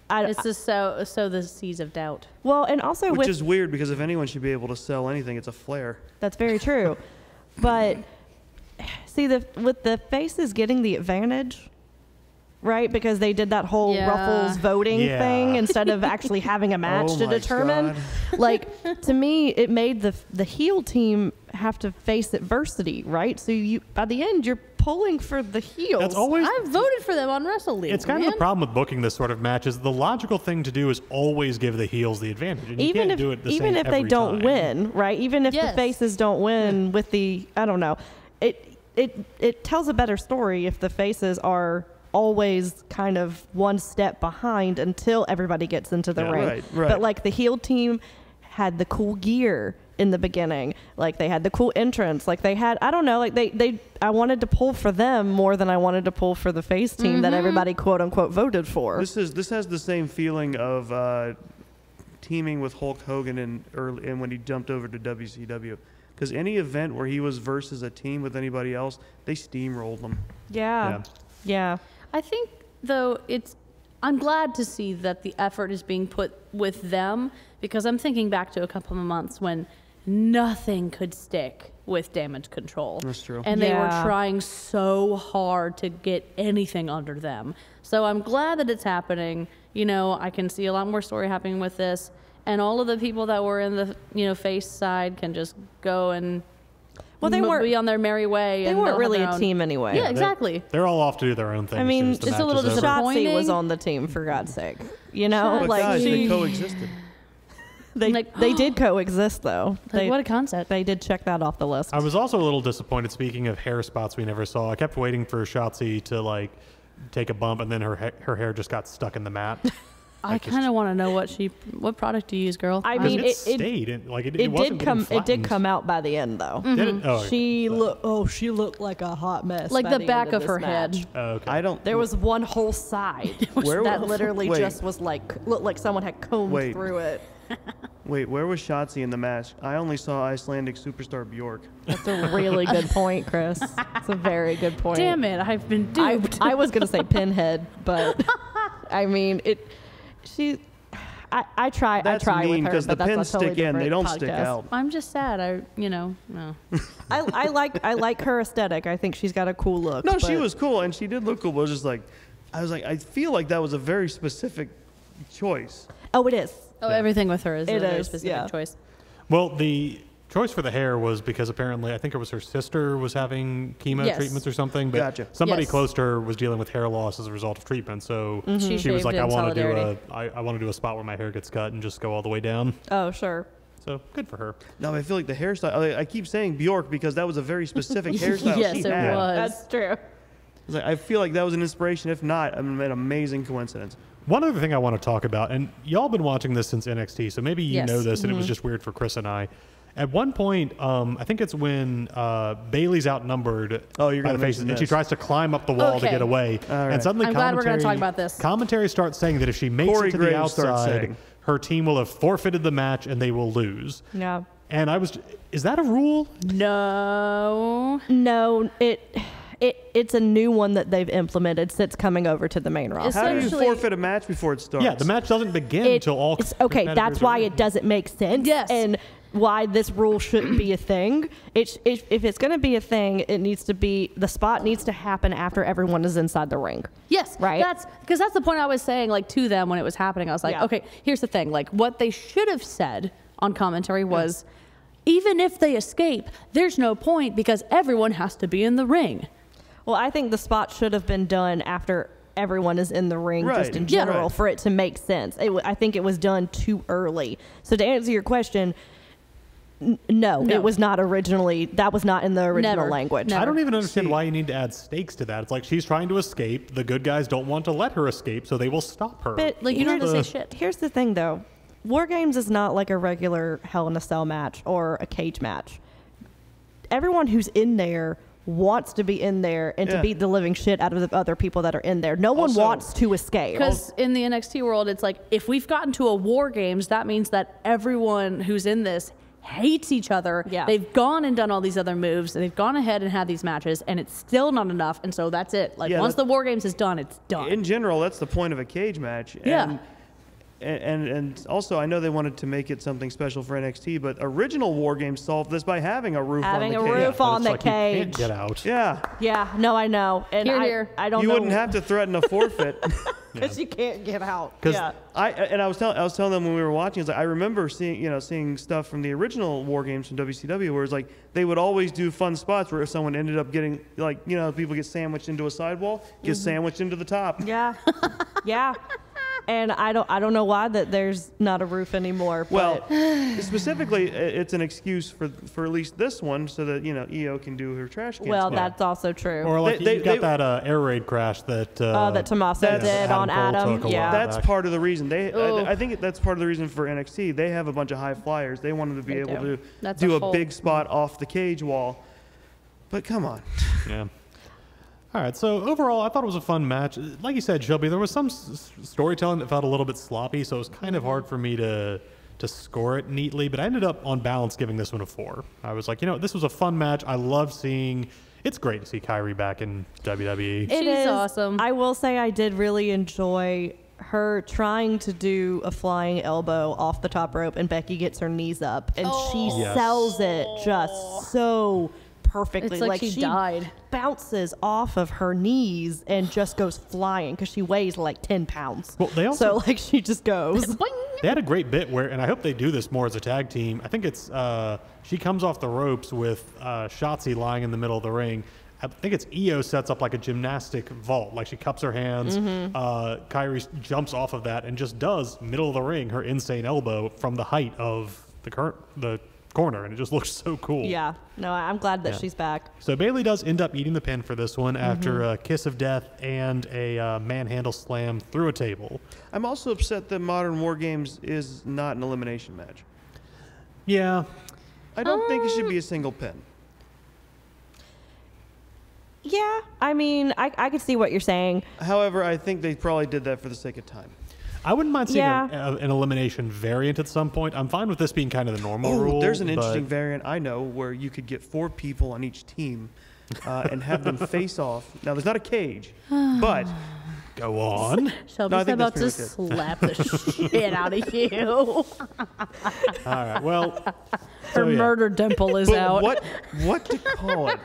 It's just sow the seeds of doubt. well, and also Which with is weird because if anyone should be able to sell anything, it's a Flair. that's very true. But see, with the faces getting the advantage, right? Because they did that whole Yeah. Ruffles voting Yeah. thing instead of actually having a match Oh to my determine. God. Like, to me, it made the heel team have to face adversity, right? So you by the end, you're pulling for the heels. That's always. I voted for them on Wrestle League. It's kind of man. the problem with booking this sort of match is the logical thing to do is always give the heels the advantage. And you even can't if do it the even same if they every don't time. win, right? Even if the Yes. faces don't win with the I don't know, it tells a better story if the faces are always kind of one step behind until everybody gets into the Yeah. ring. Right. But like the heel team had the cool gear in the beginning, like they had the cool entrance, like they had I don't know, like they I wanted to pull for them more than I wanted to pull for the face team that everybody quote unquote voted for. This has the same feeling of teaming with Hulk Hogan and when he jumped over to WCW. Because any event where he was versus a team with anybody else, they steamrolled them. Yeah. I think, though, I'm glad to see that the effort is being put with them, because I'm thinking back to a couple of months when nothing could stick with Damage Control. That's true. And they were Yeah. trying so hard to get anything under them. So I'm glad that it's happening. You know, I can see a lot more story happening with this. And all of the people that were in the face side can just go and Well, they weren't be on their merry way. They and weren't they'll have really their a own- team anyway. Yeah, exactly. They're all off to do their own thing. I mean, as soon as the it's a match little is over. disappointing. Shotzi was on the team for God's sake. You know, But like guys, they she, coexisted. they did coexist though. They, what a concept. they did check that off the list. I was also a little disappointed. Speaking of hair spots we never saw, I kept waiting for Shotzi to like take a bump, and then her hair just got stuck in the mat. I kind of want to know what product do you use, girl? I Because mean, it stayed. It wasn't it did getting come out by the end though. flattened. Did it? Oh, She looked like a hot mess. like by the end back of this her match. head. oh, okay. I don't. There was one whole side Where that was- literally wait. just was like looked like someone had combed Wait. through it. Wait, where was Shotzi in the match? I only saw Icelandic superstar Bjork. That's a really good point, Chris. It's a very good point. Damn it, I've been duped. I was gonna say Pinhead, but I mean it. I try That's with mean her, because the but that's pins a totally stick in; they different don't stick podcast. out. I'm just sad. No. I like her aesthetic. I think she's got a cool look. No, she but- was cool, and she did look cool. But it was just like, I feel like that was a very specific choice. Oh, it is. Oh, everything with her is It a very is, specific yeah. choice. Well, the choice for the hair was because apparently I think it was her sister was having chemo Yes. treatments or something, but Gotcha. somebody Yes. close to her was dealing with hair loss as a result of treatment. So She she was shaved like, in I want to do solidarity. I want to do a spot where my hair gets cut and just go all the way down. Oh, sure. So good for her. No, I feel like the hairstyle. I keep saying Bjork because that was a very specific hairstyle Yes, she it had. was. That's true. It's like, I feel like that was an inspiration. If not, an amazing coincidence. One other thing I want to talk about, and y'all been watching this since NXT, so maybe you Yes. know this, and it was just weird for Chris and I. At one point, I think it's when Bailey's outnumbered Oh, you're by gonna the faces, mention and she this. tries to climb up the wall to Okay. get away. All right. And suddenly I'm glad we're gonna commentary- talk about this. Commentary starts saying that if she makes Corey it to the Graves starts outside, saying. her team will have forfeited the match and they will lose. Yeah. And is that a rule? No. No, it's a new one that they've implemented since coming over to the main roster. How do you Essentially- forfeit a match before it starts? Yeah, the match doesn't begin It- until all. it's okay. competitors That's are why in. it doesn't make sense. Yes. And why this rule shouldn't be a thing. If it's going to be a thing, it needs to be the spot needs to happen after everyone is inside the ring. Yes, Right? That's because that's the point I was saying, like, to them when it was happening. I was like, Yeah. okay, here's the thing. Like, what they should have said on commentary was, even if they escape, there's no point because everyone has to be in the ring. Well, I think the spot should have been done after everyone is in the ring, Right. just in Yeah. general, Right. for it to make sense. I think it was done too early. So to answer your question, no, No. it was not originally. That was not in the original Never. language. Never. I don't even understand See- why you need to add stakes to that. It's like she's trying to escape. The good guys don't want to let her escape, so they will stop her. But Like, you don't have to say shit. Here's the thing, though. War Games is not like a regular Hell in a Cell match or a cage match. Everyone who's in there wants to be in there and to Yeah. beat the living shit out of the other people that are in there. No one Also- wants to escape. Because in the NXT world, it's like, if we've gotten to a War Games, that means that everyone who's in this hates each other. Yeah. They've gone and done all these other moves, and they've gone ahead and had these matches, and it's still not enough, and so that's it. Like, Yeah, once that- the War Games is done, it's done. In general, that's the point of a cage match. Yeah. And And also, I know they wanted to make it something special for NXT, but original War Games solved this by having a roof on the cage. Roof on the You can't cage. get out. Yeah. Yeah, no, I know. And Here. I don't You know. wouldn't have to threaten a forfeit. Because you can't get out. 'Cause Yeah. I was telling them when we were watching, it's like I remember seeing stuff from the original War Games from WCW where it's like they would always do fun spots where if someone ended up getting people get sandwiched into a sidewall, get sandwiched into the top. Yeah. Yeah. And I don't know why that there's not a roof anymore. Well, But, specifically, it's an excuse for at least this one, so that EO can do her trash can. well, spot. that's also true. Or like They- you got they- that air raid crash that That Tommaso That's- did on Adam Cole Adam. took a while Yeah. back. That's part of the reason. Ugh. I think that's part of the reason for NXT. They have a bunch of high flyers. They wanted to be They able do. to That's do a a whole- big spot off the cage wall. But come on. Yeah. All right. So overall, I thought it was a fun match. Like you said, Shelby, there was some storytelling that felt a little bit sloppy, so it was kind of hard for me to score it neatly. But I ended up, on balance, giving this one a 4. I was like, this was a fun match. I love seeing. It's great to see Kyrie back in WWE. It She's is awesome. I will say I did really enjoy her trying to do a flying elbow off the top rope, and Becky gets her knees up, and she Yes. sells it just so perfectly. It's like she died. Bounces off of her knees and just goes flying because she weighs like 10 pounds. Well, they also So like she just goes. they had a great bit where, and I hope they do this more as a tag team. I think it's she comes off the ropes with Shotzi lying in the middle of the ring. I think it's Io sets up like a gymnastic vault, like she cups her hands. Kyrie jumps off of that and just does middle of the ring her insane elbow from the height of the corner, and it just looks so cool. Yeah. No, I'm glad that she's back. So Bayley does end up eating the pin for this one after a kiss of death and a manhandle slam through a table. I'm also upset that Modern War Games is not an elimination match. Yeah. I don't think it should be a single pin. Yeah. I mean, I could see what you're saying. However, I think they probably did that for the sake of time. I wouldn't mind seeing Yeah. an elimination variant at some point. I'm fine with this being kind of the normal rule. There's an but- interesting variant I know where you could get 4 people on each team and have them face off. Now, there's not a cage, but Go on. Shelby's No, I think about to that's pretty slap the shit out of you. All right. Well, Her so, yeah. murder dimple is but out. what to call it?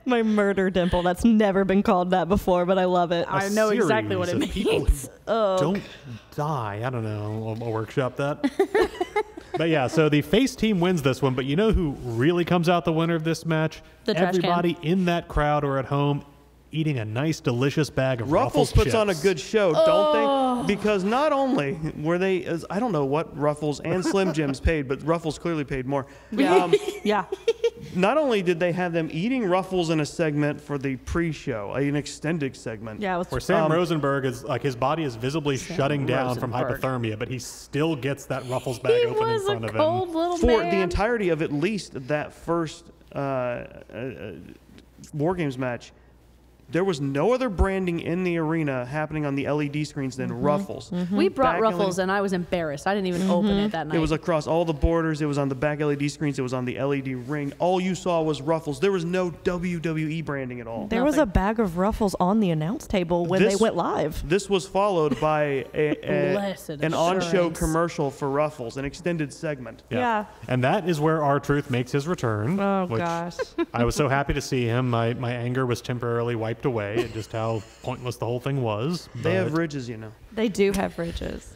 My murder dimple. That's never been called that before, but I love it. I know exactly what it series of people means. who don't die. I don't know. I'll workshop that. But yeah, so the face team wins this one. But you know who really comes out the winner of this match? The trash can. Everybody in that crowd or at home eating a nice, delicious bag of Ruffles Ruffles puts on a chips. good show, don't they? Because not only were they, I don't know what Ruffles and Slim Jims paid, but Ruffles clearly paid more. Yeah. Yeah. Not only did they have them eating Ruffles in a segment for the pre-show, an extended segment. Yeah. It was Where Sam Rosenberg is like his body is visibly shutting down from Rosenberg. hypothermia, but he still gets that Ruffles bag He open in was front a of cold him. little For man. the entirety of at least that first War Games match, there was no other branding in the arena happening on the LED screens than Ruffles. We brought Back Ruffles, LED and I was embarrassed. I didn't even open it that night. It was across all the borders. It was on the back LED screens. It was on the LED ring. All you saw was Ruffles. There was no WWE branding at all. There was a bag of Ruffles on the announce table when This- they went live. This was followed by Blessed an on-show assurance. commercial for Ruffles, an extended segment. Yeah. And that is where R-Truth makes his return. Oh, which gosh. I was so happy to see him. My anger was temporarily wiped away at just how pointless the whole thing was. They have but- ridges, you know. They do have ridges.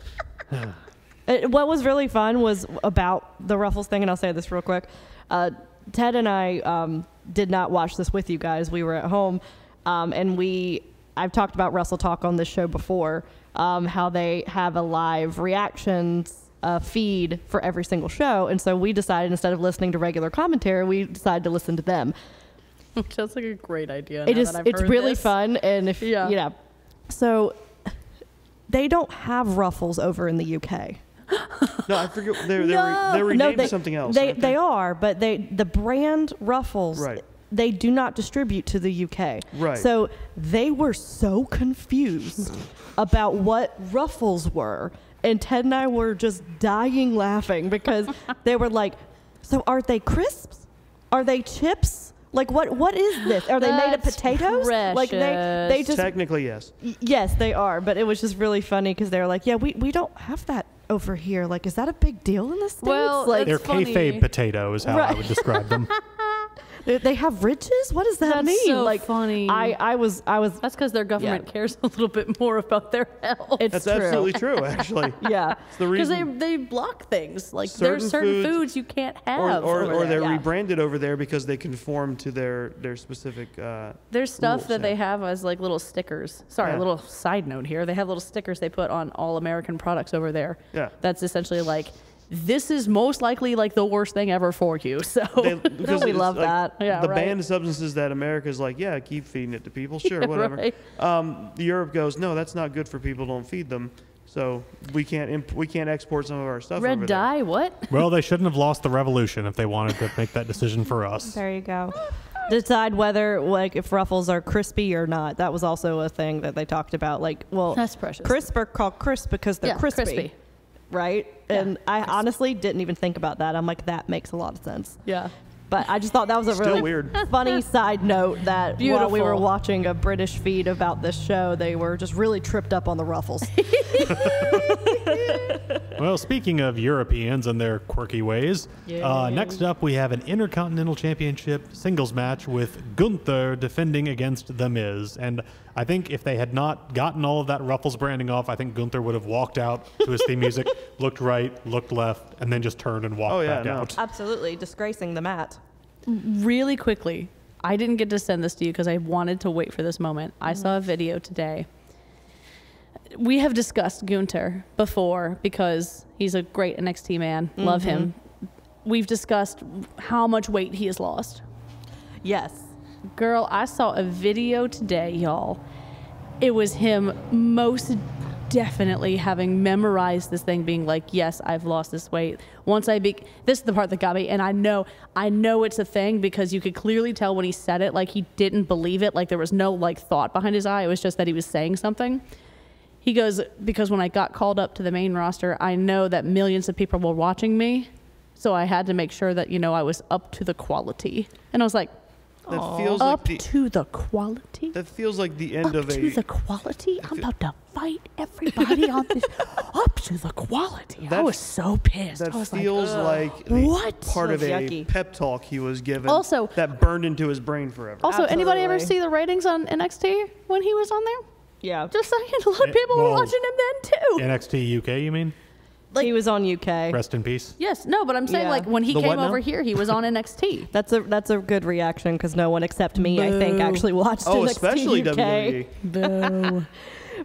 What was really fun was about the Ruffles thing, and I'll say this real quick. Ted and I did not watch this with you guys. We were at home, and I've talked about Wrestle Talk on this show before, how they have a live reactions feed for every single show, and so we decided instead of listening to regular commentary, we decided to listen to them. Which sounds like a great idea. It's really fun, and if Yeah. so they don't have Ruffles over in the UK. No, I forget. They're No. renamed to something else. They aren't they are, but the brand Ruffles, Right. they do not distribute to the UK. Right. So they were so confused about what Ruffles were, and Ted and I were just dying laughing because they were like, "So are they crisps? Are they chips? Like, what is this? Are they made of That's potatoes? Like, they just... Technically, yes. Yes, they are. But it was just really funny because they were like, yeah, we don't have that over here. Like, is that a big deal in the States? Well, like, They're funny. kayfabe potato is how I would describe them. they have ridges? What does that That's mean? so like, funny. I was. That's because their government cares a little bit more about their health. It's That's true. absolutely true, actually. Yeah. It's the Because reason. they block things. Like Certain there's certain foods- foods you can't have. Or over they're there. rebranded over there because they conform to their specific. There's stuff rules, that yeah. they have as like little stickers. Sorry, Yeah. a little side note here. They have little stickers they put on all American products over there. Yeah. That's essentially like, this is most likely like the worst thing ever for you. So Because we it's love that. Yeah, the right. banned substances that America's like, yeah, keep feeding it to people, sure, whatever. right. Europe goes, no, that's not good for people. Don't feed them. So we can't export some of our stuff. red over there. dye, what? Well, they shouldn't have lost the revolution if they wanted to make that decision for us. There you go. Decide whether, like, if Ruffles are crispy or not. That was also a thing that they talked about. Like, well, That's precious. crisp are called crisp because they're Yeah, crispy. crispy. Right? Yeah, And I honestly didn't even think about that. I'm like, that makes a lot of sense. Yeah. But I just thought that was a Still really weird. funny side note that while we were Beautiful. watching a British feed about this show, they were just really tripped up on the Ruffles. Well, speaking of Europeans and their quirky ways, next up we have an Intercontinental Championship singles match with Gunther defending against The Miz. And I think if they had not gotten all of that Ruffles branding off, I think Gunther would have walked out to his theme music, looked right, looked left, and then just turned and walked back out. Absolutely disgracing the mat. Really quickly, I didn't get to send this to you because I wanted to wait for this moment. I saw a video today. We have discussed Gunther before because he's a great NXT man. Love him. We've discussed how much weight he has lost. Yes. Girl, I saw a video today, y'all. It was him most definitely having memorized this thing, being like, yes, I've lost this weight. This is the part that got me, and I know it's a thing because you could clearly tell when he said it, like he didn't believe it, like there was no like thought behind his eye. It was just that he was saying something. He goes, because when I got called up to the main roster, I know that millions of people were watching me, so I had to make sure that, I was up to the quality. And I was like, That feels up like to the quality? That feels like the end Up of to the quality? I'm about to fight everybody on this. Up to the quality. I was so pissed. That I was feels like the what? part of That's a yucky. pep talk he was given. Also- that burned into his brain forever. Also, anybody ever Absolutely. see the ratings on NXT when he was on there? Yeah. Just saying, a lot of people were well, watching him then too. NXT UK, you mean? He was on UK. Rest in peace. Yes, no, but I'm saying Yeah. like when he The came what now? over here, he was on NXT. That's a good reaction because no one except me, I think, Boo. actually watched Oh, NXT especially UK. WWE. Boo.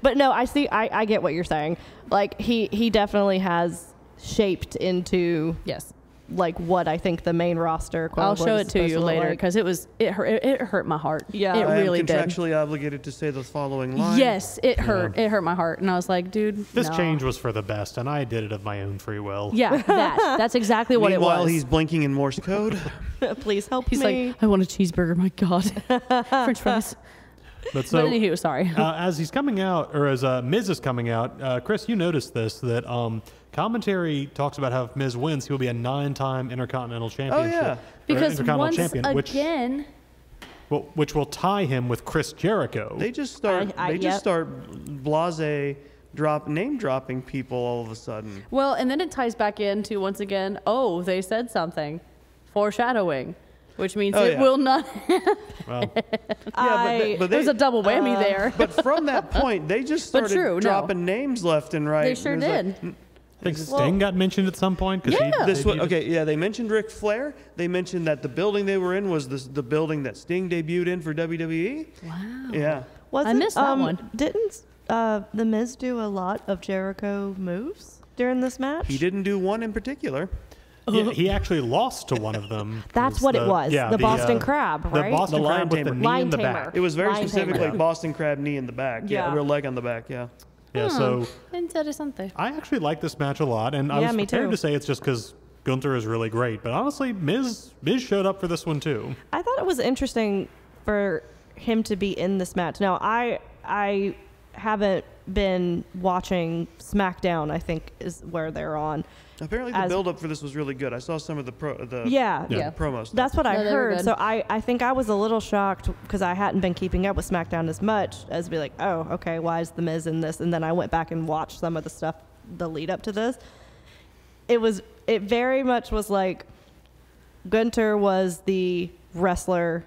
But no, I get what you're saying. Like he definitely has shaped into Yes. like what I think the main roster. quote I'll unquote, show is it to supposed you look later like. because it hurt my heart. Yeah. it I really am did. contractually obligated to say the following line. Yes, it hurt. It hurt my heart, and I was like, dude, This no. change was for the best, and I did it of my own free will. Yeah, that's exactly what it Meanwhile, was. he's blinking in Morse code. Please help He's me. like, I want a cheeseburger. My God, French fries. But so, But anywho, sorry. as he's coming out, or as Miz is coming out, Chris, you noticed this, that commentary talks about how if Miz wins, he will be a 9-time Intercontinental Championship. yeah. or Because Intercontinental once Champion, again, which will tie him with Chris Jericho. They just start. I- they yep. just start blase name dropping people all of a sudden. well, and then it ties back into once again. Oh, they said something, foreshadowing, which means Oh, it yeah. will not. Well, But There's a double whammy there. But from that point, they just But started true, no. dropping names left and right. They sure It was like, did. I think Sting got mentioned at some point. 'Cause Yeah. This one, okay, yeah. They mentioned Ric Flair. They mentioned that the building they were in was the building that Sting debuted in for WWE. Wow. Yeah. Wasn't, missed that one. Didn't the Miz do a lot of Jericho moves during this match? He didn't do one in particular. Yeah, he actually lost to one of them. That's what it was. Yeah, the Boston Crab, right? The Boston The lion Crab with the tamer. knee Lion in the tamer. back. It was very Lion specific, tamer. like Boston Crab knee in the back. Yeah, Yeah. a real leg on the back. Yeah. Yeah, so Interesante. I actually like this match a lot, and I Yeah, was me prepared too. to say it's just because Gunther is really great, but honestly, Miz showed up for this one too. I thought it was interesting for him to be in this match. Now, I haven't been watching SmackDown, I think is where they're on. Apparently the build-up for this was really good. I saw some of the Yeah. promo stuff. That's what I No, they were heard. good. So I think I was a little shocked because I hadn't been keeping up with SmackDown as much as be like, oh, okay, why is The Miz in this? And then I went back and watched some of the stuff, the lead up to this. It very much was like Gunther was the wrestler,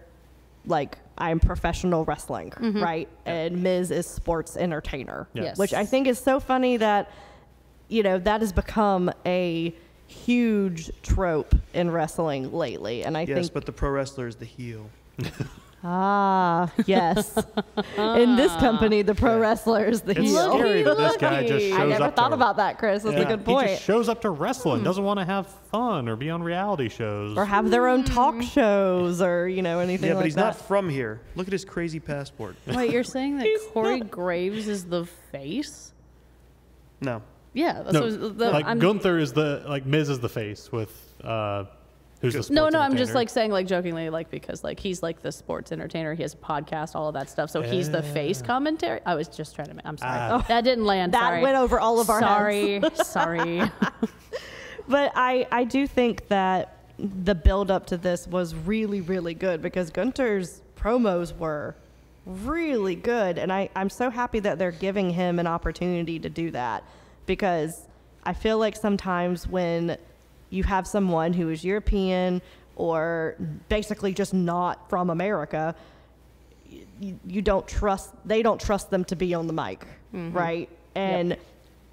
like, I'm professional wrestling, right? And Miz is sports entertainer, Yes. which I think is so funny that, you know, that has become a huge trope in wrestling lately. And I Yes, think, but the pro wrestler is the heel. yes. In this company, the pro wrestler is the It's heel. scary that this guy just shows I never up thought to, about that, Chris. That's a Yeah. good He point. just shows up to wrestling, doesn't want to have fun or be on reality shows. Or have their own talk shows or, you know, anything Yeah, like but he's that. not from here. Look at his crazy passport. Wait, you're saying that Corey Graves is the face? No. Yeah, that's No, what, like Gunther is Miz is the face with who's the sports No, I'm just entertainer. like saying like jokingly like because like he's like the sports entertainer. He has a podcast, all of that stuff. So he's the face commentary. I was just trying to. I'm sorry, that didn't land. That sorry. went over all of our heads. Sorry. But I do think that the build up to this was really, really good because Gunther's promos were really good. And I'm so happy that they're giving him an opportunity to do that because I feel like sometimes when you have someone who is European or basically just not from America, they don't trust them to be on the mic, right? And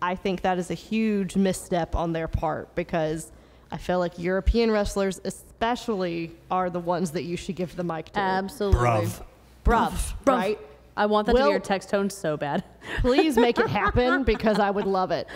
I think that is a huge misstep on their part because I feel like European wrestlers especially are the ones that you should give the mic to. Absolutely. Bruv, right? I want that to Will- be your text tone so bad. Please make it happen because I would love it.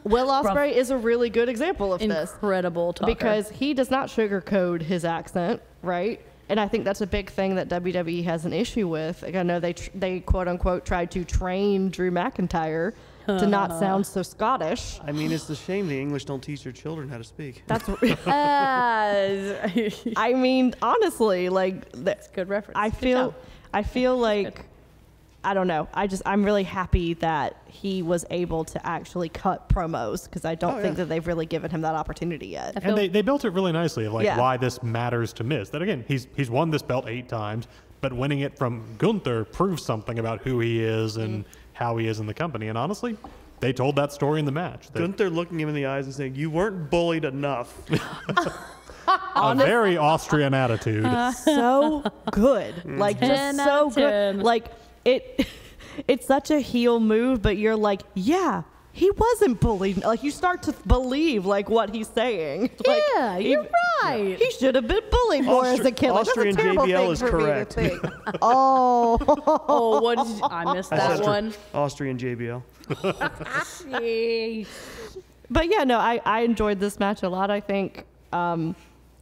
Will Ospreay is a really good example of this. Incredible talker. Because he does not sugarcoat his accent, right? And I think that's a big thing that WWE has an issue with. Like I know they quote unquote tried to train Drew McIntyre to not sound so Scottish. I mean, it's a shame the English don't teach their children how to speak. That's That's I mean, honestly, like good reference. I feel like I don't know. I'm really happy that he was able to actually cut promos because I don't think that they've really given him that opportunity yet. And they built it really nicely of like Yeah. why this matters to Miz. That again, he's won this belt 8 times, but winning it from Gunther proves something about who he is and how he is in the company. And honestly, they told that story in the match. Gunther looking him in the eyes and saying, "You weren't bullied enough." A very Austrian attitude. So good, like 10 just out so of good. 10. Like it's such a heel move, but you're like, yeah. He wasn't bullied. Like you start to believe like what he's saying. Like, Yeah, you're right. He should have been bullied more as a kid. Like, that's a Austrian terrible JBL thing is for correct. me to think. Oh, Oh, what did you, I missed I that said one. Austrian JBL. but yeah, no, I enjoyed this match a lot. I think.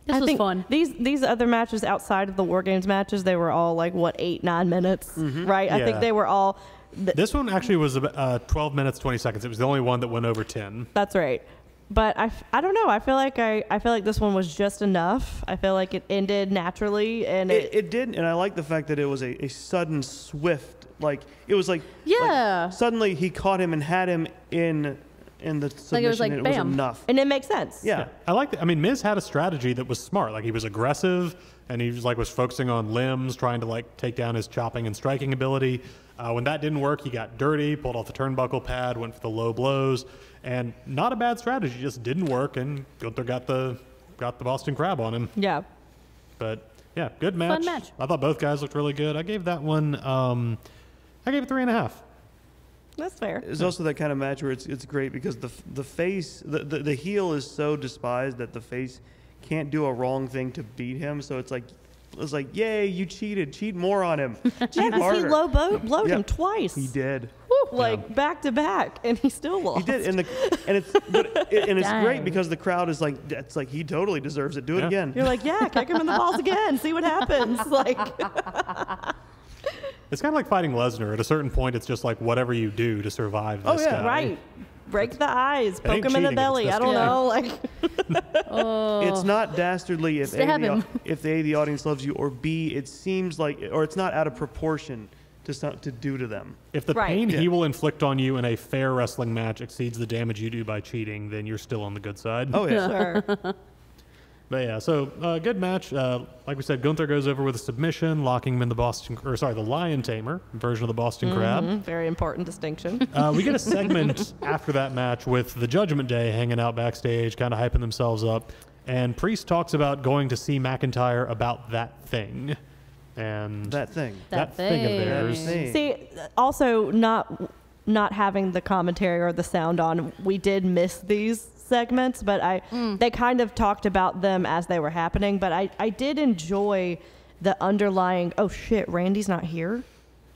This I was think fun. These other matches outside of the War Games matches, they were all like what 8-9 minutes, right? I think Yeah. they were all. This one actually was about 12 minutes 20 seconds. It was the only one that went over 10. That's right. But I don't know. I feel like this one was just enough. I feel like it ended naturally, and It did, and I like the fact that it was a sudden, swift, like it was like Yeah. suddenly he caught him and had him in the submission, Like it was like, and it was bam. enough. and it makes sense. Yeah. I like. I mean, Miz had a strategy that was smart. Like he was aggressive, and he was focusing on limbs, trying to like take down his chopping and striking ability. When that didn't work, he got dirty, pulled off the turnbuckle pad, went for the low blows, and not a bad strategy. Just didn't work, and Gunther got the Boston Crab on him. Yeah. But yeah, good match. Fun match. I thought both guys looked really good. I gave that one. I gave it 3.5. That's fair. It's also that kind of match where it's great because the face the heel is so despised that the face can't do a wrong thing to beat him. So it's like yay, you cheated. Cheat more on him. Cheat Yeah, because he harder. blowed Yeah. him twice. He did. Like back to back, and he still lost. He did, and it's Dang. great because the crowd is like, it's like he totally deserves it. Do it Yeah. again. You're like, yeah, kick him in the balls again. See what happens. Like, It's kind of like fighting Lesnar. At a certain point, it's just like whatever you do to survive this yeah. guy. right. Break the eyes, poke ain't him in the cheating, belly. it's I don't just- know. Like, It's not dastardly if Stab him. if A, the audience loves you, or B, it seems like, or it's not out of proportion to do to them. If the Right. pain Yeah. he will inflict on you in a fair wrestling match exceeds the damage you do by cheating, then you're still on the good side. Oh yeah. Sure. But yeah, so good match. Like we said, Gunther goes over with a submission, locking him in the Lion Tamer version of the Boston Crab. Very important distinction. We get a segment after that match with the Judgment Day hanging out backstage, kind of hyping themselves up. And Priest talks about going to see McIntyre about that thing. And That thing. that thing of theirs. That thing. See, also not having the commentary or the sound on, we did miss these segments, but they kind of talked about them as they were happening. But I did enjoy the underlying, oh shit, Randy's not here.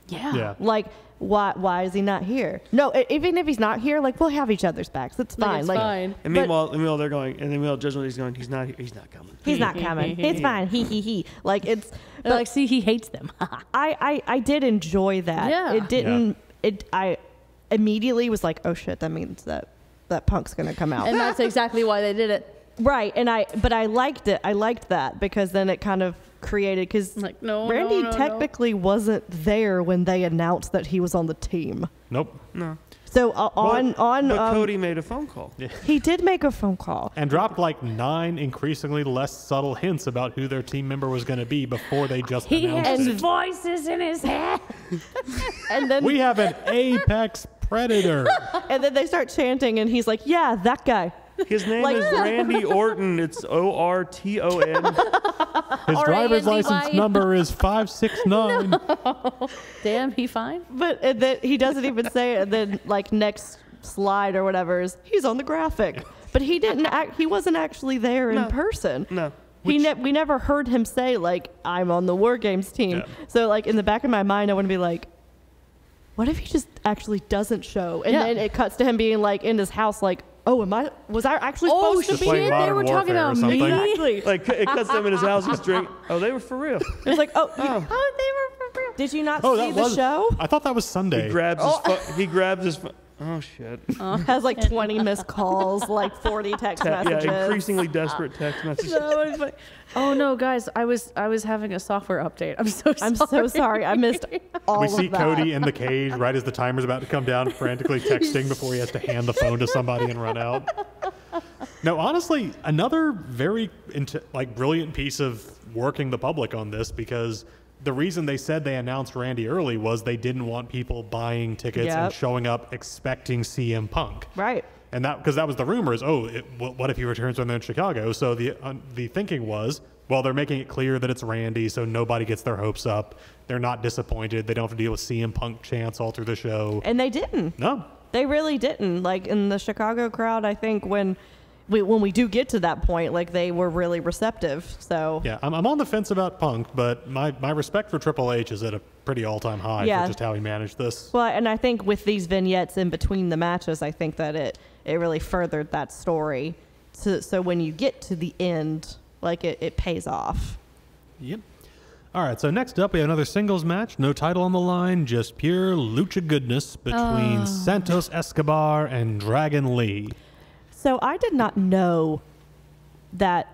Yeah. Like, why is he not here? No, even if he's not here, like, we'll have each other's backs. It's fine. It's Like, fine. And meanwhile, they're going, and then meanwhile, Judgment Day's going, he's not coming. he's not coming. It's fine. He. Like, it's They're like, see, he hates them. I did enjoy that. Yeah. It didn't. I immediately was like, oh shit, that means that Punk's gonna come out. And that's exactly why they did it. Right. But I liked it. I liked that because then it kind of created, because Like, no, Randy no. technically wasn't there when they announced that he was on the team. Nope. No. So But Cody made a phone call. he did make a phone call. And dropped like 9 increasingly less subtle hints about who their team member was going to be before they just He announced has it. voices in his head. And then We have an apex predator. and then they start chanting, and he's like, yeah, that guy. His name Like- is Randy Orton. It's ORTON. His driver's license number is 569. Damn, he fine? But and then he doesn't even say it. And then like next slide or whatever is he's on the graphic, but he didn't. He wasn't actually there in No. person. No. We never heard him say like I'm on the War Games team. Yeah. So like in the back of my mind, I want to be like, what if he just actually doesn't show? And Yeah. then it cuts to him being like in his house, like, oh, was I actually Oh, supposed to Just be playing shit, here? they Modern were talking Warfare or about something. me. Exactly. Like it cuts them in his house. He's drinking. Oh, they were for real. It was like, oh, they were for real. Did you not see that the was. show? I thought that was Sunday. He grabs his. Oh shit. Has like 20 missed calls, like 40 text messages. Yeah, increasingly desperate text messages. Oh no, guys! I was having a software update. I'm so sorry. I'm so sorry. I missed all We of see that. Cody in the cage right as the timer's about to come down, frantically texting before he has to hand the phone to somebody and run out. No, honestly, another very brilliant piece of working the public on this, because the reason they said they announced Randy early was they didn't want people buying tickets and Yep. showing up expecting CM Punk. Right. And that, because that was the rumors. What if he returns when they're in Chicago? So the thinking was, well, they're making it clear that it's Randy, so nobody gets their hopes up. They're not disappointed. They don't have to deal with CM Punk chants all through the show. And they didn't. No. They really didn't. Like in the Chicago crowd, I think when we do get to that point, like they were really receptive. So Yeah, I'm on the fence about Punk, but my respect for Triple H is at a pretty all-time high Yeah. for just how he managed this. well, and I think with these vignettes in between the matches, I think that it really furthered that story. So when you get to the end, like it pays off. Yep. All right, so next up we have another singles match. No title on the line, just pure lucha goodness between Santos Escobar and Dragon Lee. So I did not know that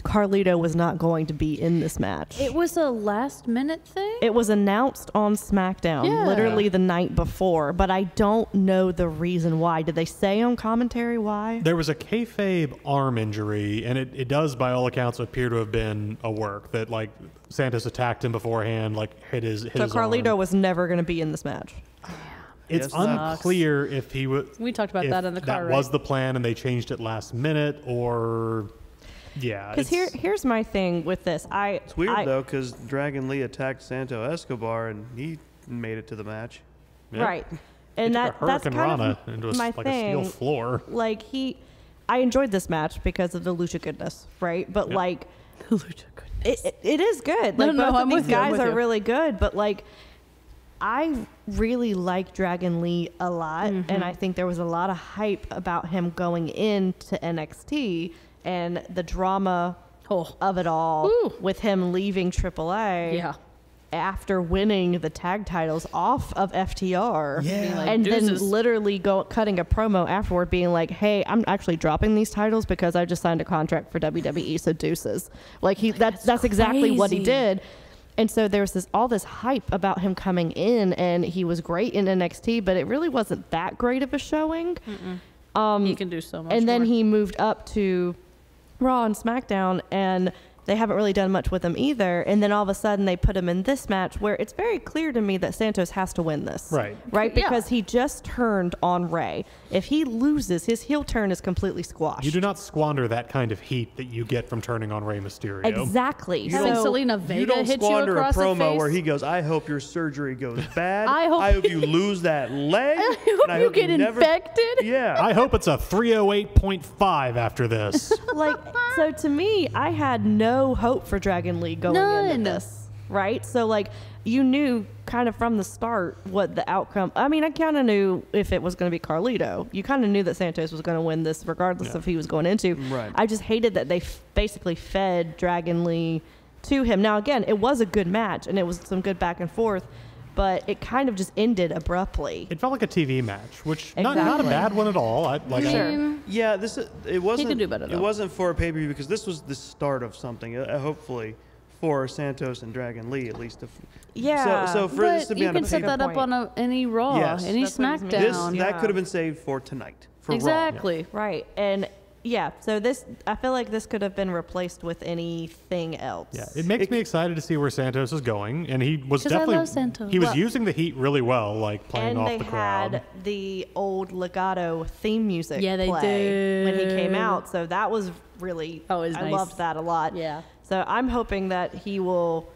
Carlito was not going to be in this match. It was a last minute thing. It was announced on SmackDown Yeah. literally the night before, but I don't know the reason why. Did they say on commentary why? There was a kayfabe arm injury, and it does, by all accounts, appear to have been a work that, like, Santos attacked him beforehand, like, hit his So Carlito arm. was never going to be in this match. It's Yes, unclear if he was. We talked about that in the car, That was right? the plan, and they changed it last minute, or yeah. Because here's my thing with this. It's weird though, because Dragon Lee attacked Santo Escobar and he made it to the match. Yeah. Right. He And took a that's Hurricane kind Rana of into a, my like thing. a steel floor. Like I enjoyed this match because of the lucha goodness, right? But Yep. like Lucha goodness. it is good. No, Like no, both I'm of these with you, I'm guys with are you. really good, but like I really like Dragon Lee a lot, and I think there was a lot of hype about him going into NXT and the drama Oh. of it all Woo. with him leaving AAA Yeah. after winning the tag titles off of FTR. Being like, And "Deuces." then literally cutting a promo afterward being like, hey, I'm actually dropping these titles because I just signed a contract for WWE, so deuces. Like that's exactly what he crazy. did. And so there was all this hype about him coming in, and he was great in NXT, but it really wasn't that great of a showing. He can do so much And then more. he moved up to Raw and SmackDown, and they haven't really done much with him either. And then all of a sudden they put him in this match where it's very clear to me that Santos has to win this. Right. Right? Yeah. Because he just turned on Rey. If he loses, his heel turn is completely squashed. You do not squander that kind of heat that you get from turning on Rey Mysterio. Exactly. Having So- Selena You Vega don't hit you squander a across the promo face. where he goes, "I hope your surgery goes bad. I hope- you lose that leg. I and hope you get never-" infected. Yeah. I hope it's a 308.5 after this. like, so to me, I had no hope for Dragon Lee going into None. this, right? So like, you knew kind of from the start what the outcome. I mean, I kind of knew if it was going to be Carlito. You kind of knew that Santos was going to win this, regardless of who he was going into. Right. I just hated that they basically fed Dragon Lee to him. Now, again, it was a good match and it was some good back and forth, but it kind of just ended abruptly. It felt like a TV match, which not a Exactly. bad one at all. Sure. Yeah, it wasn't. could do better, It though. wasn't for a pay-per-view because this was the start of something. Hopefully, for Santos and Dragon Lee at least. Yeah. So for this to But be you on a can set pay-per-view, that up on any Raw, Yes. any That's what he's SmackDown. meaning. this Yeah. that could have been saved for tonight. For Raw. Exactly. Right. And yeah, so this, I feel like this could have been replaced with anything else. Yeah, it makes me excited to see where Santos is going, and he was 'Cause I definitely love Santos. he was Well- using the heat really well, like playing And off they the crowd. had the old Legato theme music Yeah, they play when he came did. out. So that was really, Oh, it was I nice. loved that a lot. Yeah. So I'm hoping that he will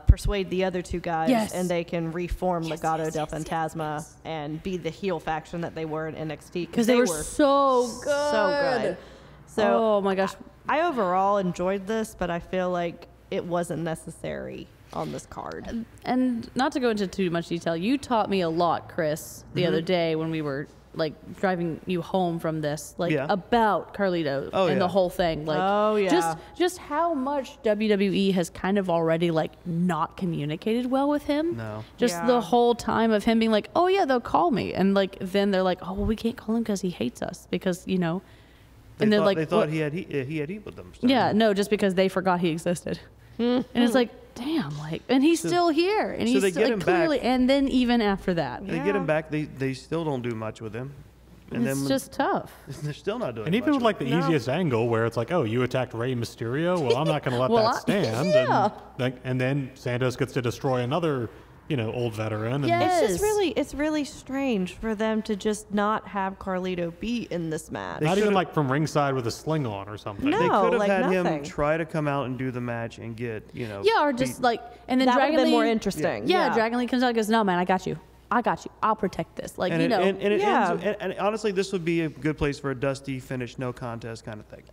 persuade the other two guys Yes. and they can reform Legato del Fantasma and be the heel faction that they were in NXT. Because they were so good. so good. So oh my gosh. I overall enjoyed this, but I feel like it wasn't necessary on this card. And not to go into too much detail, you taught me a lot, Chris, the other day when we were like driving you home from this, like Yeah. about Carlito Oh, and yeah. the whole thing. Like, Oh, yeah. just how much WWE has kind of already like not communicated well with him. No. Just Yeah. the whole time of him being like, oh yeah, they'll call me, and like then they're like, oh well, we can't call him because he hates us because They and they're thought, like, they thought what? he had heat with them. So. Yeah, no, just because they forgot he existed. And it's like, damn, like, and he's still here, and so he's they still, get like, him back. clearly, and then even after that, They get him back. They still don't do much with him. And it's then just tough. they're still not doing. And even much with like the No. easiest angle, where it's like, oh, you attacked Rey Mysterio. Well, I'm not going to let Well, that stand. yeah. And then Santos gets to destroy another, old veteran. And Yes. It's really strange for them to just not have Carlito be in this match. not even should've- like from ringside with a sling on or something. No. They could have like had nothing. him try to come out and do the match and get Yeah, or just beat. like, and then That would have Dragon been Lee, more interesting. Yeah, Dragon Lee comes out and goes, no man, I got you, I'll protect this. Like And you it, know, and it Yeah. ends, and honestly, this would be a good place for a dusty finish, no contest kind of thing.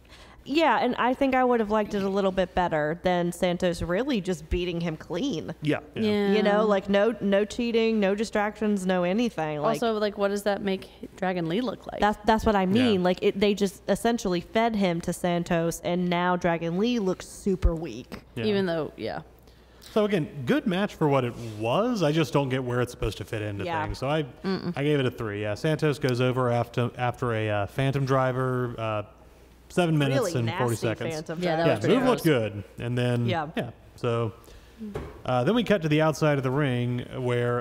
Yeah, and I think I would have liked it a little bit better than Santos really just beating him clean. Yeah. yeah. You know, like no cheating, no distractions, no anything. Like also, like, what does that make Dragon Lee look like? that's what I mean. Yeah. Like they just essentially fed him to Santos, and now Dragon Lee looks super weak. Yeah. Even though, yeah, So again, good match for what it was. I just don't get where it's supposed to fit into Yeah. things. So I gave it a 3. Yeah, Santos goes over after a Phantom Driver, 7 minutes Really and nasty 40 seconds. Phantom Yeah, that Driver. was pretty Move looked gross. good, and then Yeah. So then we cut to the outside of the ring where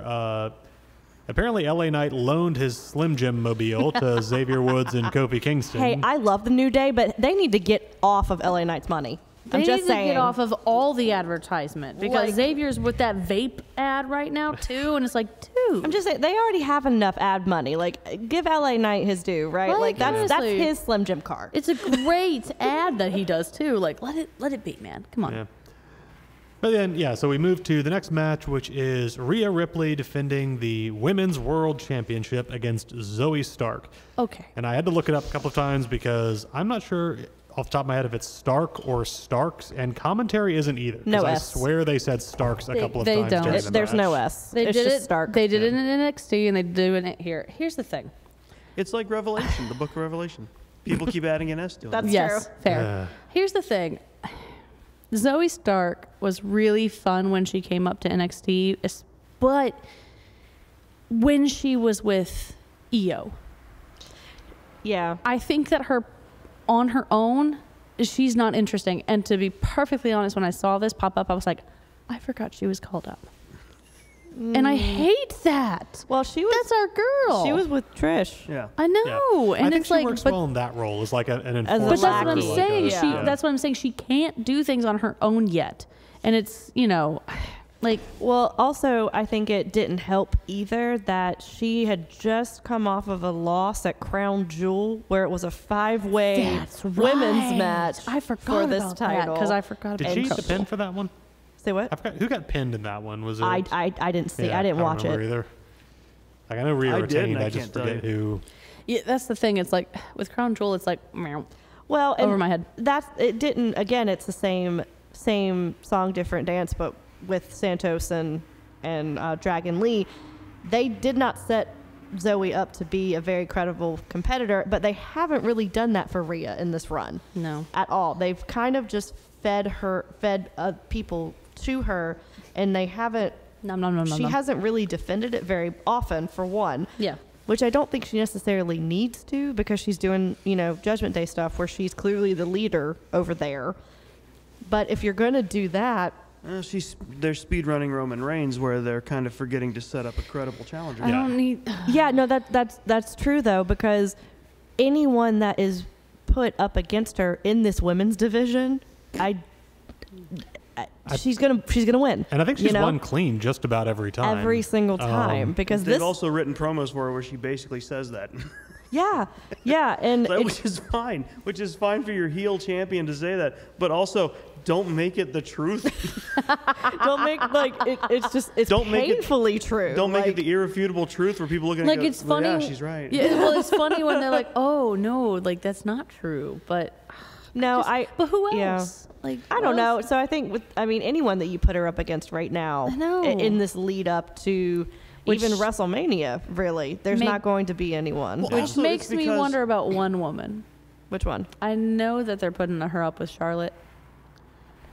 apparently LA Knight loaned his Slim Jim mobile to Xavier Woods and Kofi Kingston. Hey, I love the New Day, but they need to get off of LA Knight's money. they I'm just need to saying. get off of all the advertisement because Like- Xavier's with that vape ad right now too, and it's like, dude, I'm just saying they already have enough ad money. Like, give LA Knight his due, right? Like, That's honestly. his Slim Jim card. it's a great ad that he does too. Like, let it be, man. Come on. Yeah. But then, so we move to the next match, which is Rhea Ripley defending the Women's World Championship against Zoe Stark. Okay. And I had to look it up a couple of times because I'm not sure off the top of my head if it's Stark or Starks, and commentary isn't either. 'cause No I S. swear they said Starks a couple of they times don't. during the There's match. no S. They it's did just it. Stark. They did it in NXT, and they do it here. Here's the thing. It's like Revelation, the book of Revelation. People keep adding an S to it. That's Yes, true. fair. Here's the thing. Zoe Stark was really fun when she came up to NXT, but when she was with EO, Yeah. I think that on her own, she's not interesting. And to be perfectly honest, when I saw this pop up, I was like, I forgot she was called up. And I hate that. Well, she was. That's our girl. She was with Trish. Yeah. I know. I And think it's she like, works but, well in that role as like an As a enforcer. but that's what I'm lackey. saying. Yeah. She. That's what I'm saying. She can't do things on her own yet. And it's, like, Well, also, I think it didn't help either that she had just come off of a loss at Crown Jewel where it was a 5-way that's women's right. match I forgot for this about title. because I forgot Did about she it. get the pin for that one? Say what? I forgot who got pinned in that one. Was it? I didn't see. Yeah, I didn't don't watch remember it. either. Like I know Rhea I did, retained. and I I just can't tell forget who. Yeah, that's the thing. It's like with Crown Jewel, it's like meow. Well, and Over my head. It didn't. Again, it's the same song, different dance, but with Santos and Dragon Lee, they did not set Zoe up to be a very credible competitor, but they haven't really done that for Rhea in this run. No. At all. They've kind of just fed people to her, and they haven't. She hasn't really defended it very often, for one. Yeah. Which I don't think she necessarily needs to, because she's doing, Judgment Day stuff where she's clearly the leader over there. But if you're going to do that, They're speedrunning Roman Reigns, where they're kind of forgetting to set up a credible challenger. I don't need. yeah, no, that's true though, because anyone that is put up against her in this women's division, she's gonna win. And I think she's won clean just about every time. Every single time, because They've this. also written promos for her where she basically says that. Yeah, and which is fine. Which is fine for your heel champion to say that. But also, don't make it the truth. don't make it's Don't make it- painfully true. Don't make it the irrefutable truth where people look at it Like, and go, it's funny. yeah, she's right. Yeah, well, it's funny when they're like, "Oh no, like that's not true." But No, But who yeah. else? Like I don't know. So I think anyone that you put her up against right now, I know. in this lead up to even WrestleMania, really, there's not going to be anyone. Well, Which also, makes it's me because- wonder about one woman. Which one? I know that they're putting her up with Charlotte.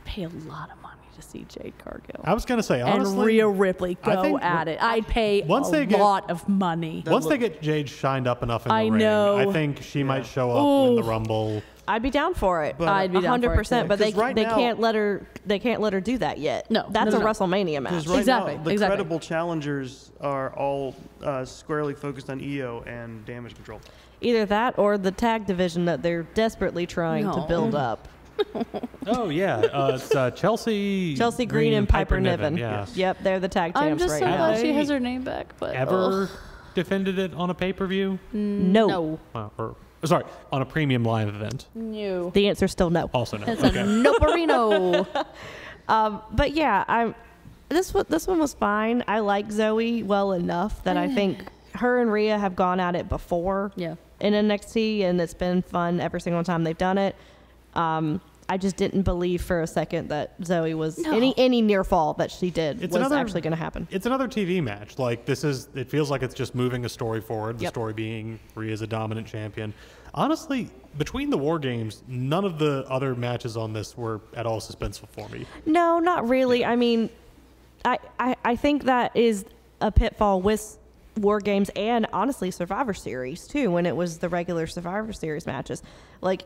Pay a lot of money to see Jade Cargill. I was gonna say honestly, and Rhea Ripley I go think at it. I'd pay once a they get- lot of money. once they get Jade shined up enough in the I ring, know. I think she might show up in the Rumble. I'd be down for it. But- I'd be down for it, 100%. too. But they 'Cause right they now- can't let her. They can't let her do that yet. No, that's no, a no. WrestleMania match. Because right Exactly, now, the exactly. credible challengers are all squarely focused on EO and damage control. Either that or the tag division that they're desperately trying to No. build up. Oh yeah, it's Chelsea Green and Piper Niven. Yeah. Yep, they're the tag I'm champs just right so now. glad she They has her name back. But Ever defended it on a pay-per-view? No. Or sorry, on a premium live event? no. The answer's still no. Also no. It's Okay. a no-perino. But yeah, this one was fine. I like Zoe well enough that I think her and Rhea have gone at it before Yeah. in NXT, and it's been fun every single time they've done it. I just didn't believe for a second that Zoe was No. any near fall that she did It's was another- actually going to happen. It's another TV match. Like it feels like it's just moving a story forward. The Yep. story being Rhea's a dominant champion. Honestly, between the War Games, none of the other matches on this were at all suspenseful for me. No, not really. I mean, I think that is a pitfall with War Games and honestly Survivor Series too, when it was the regular Survivor Series matches. Like,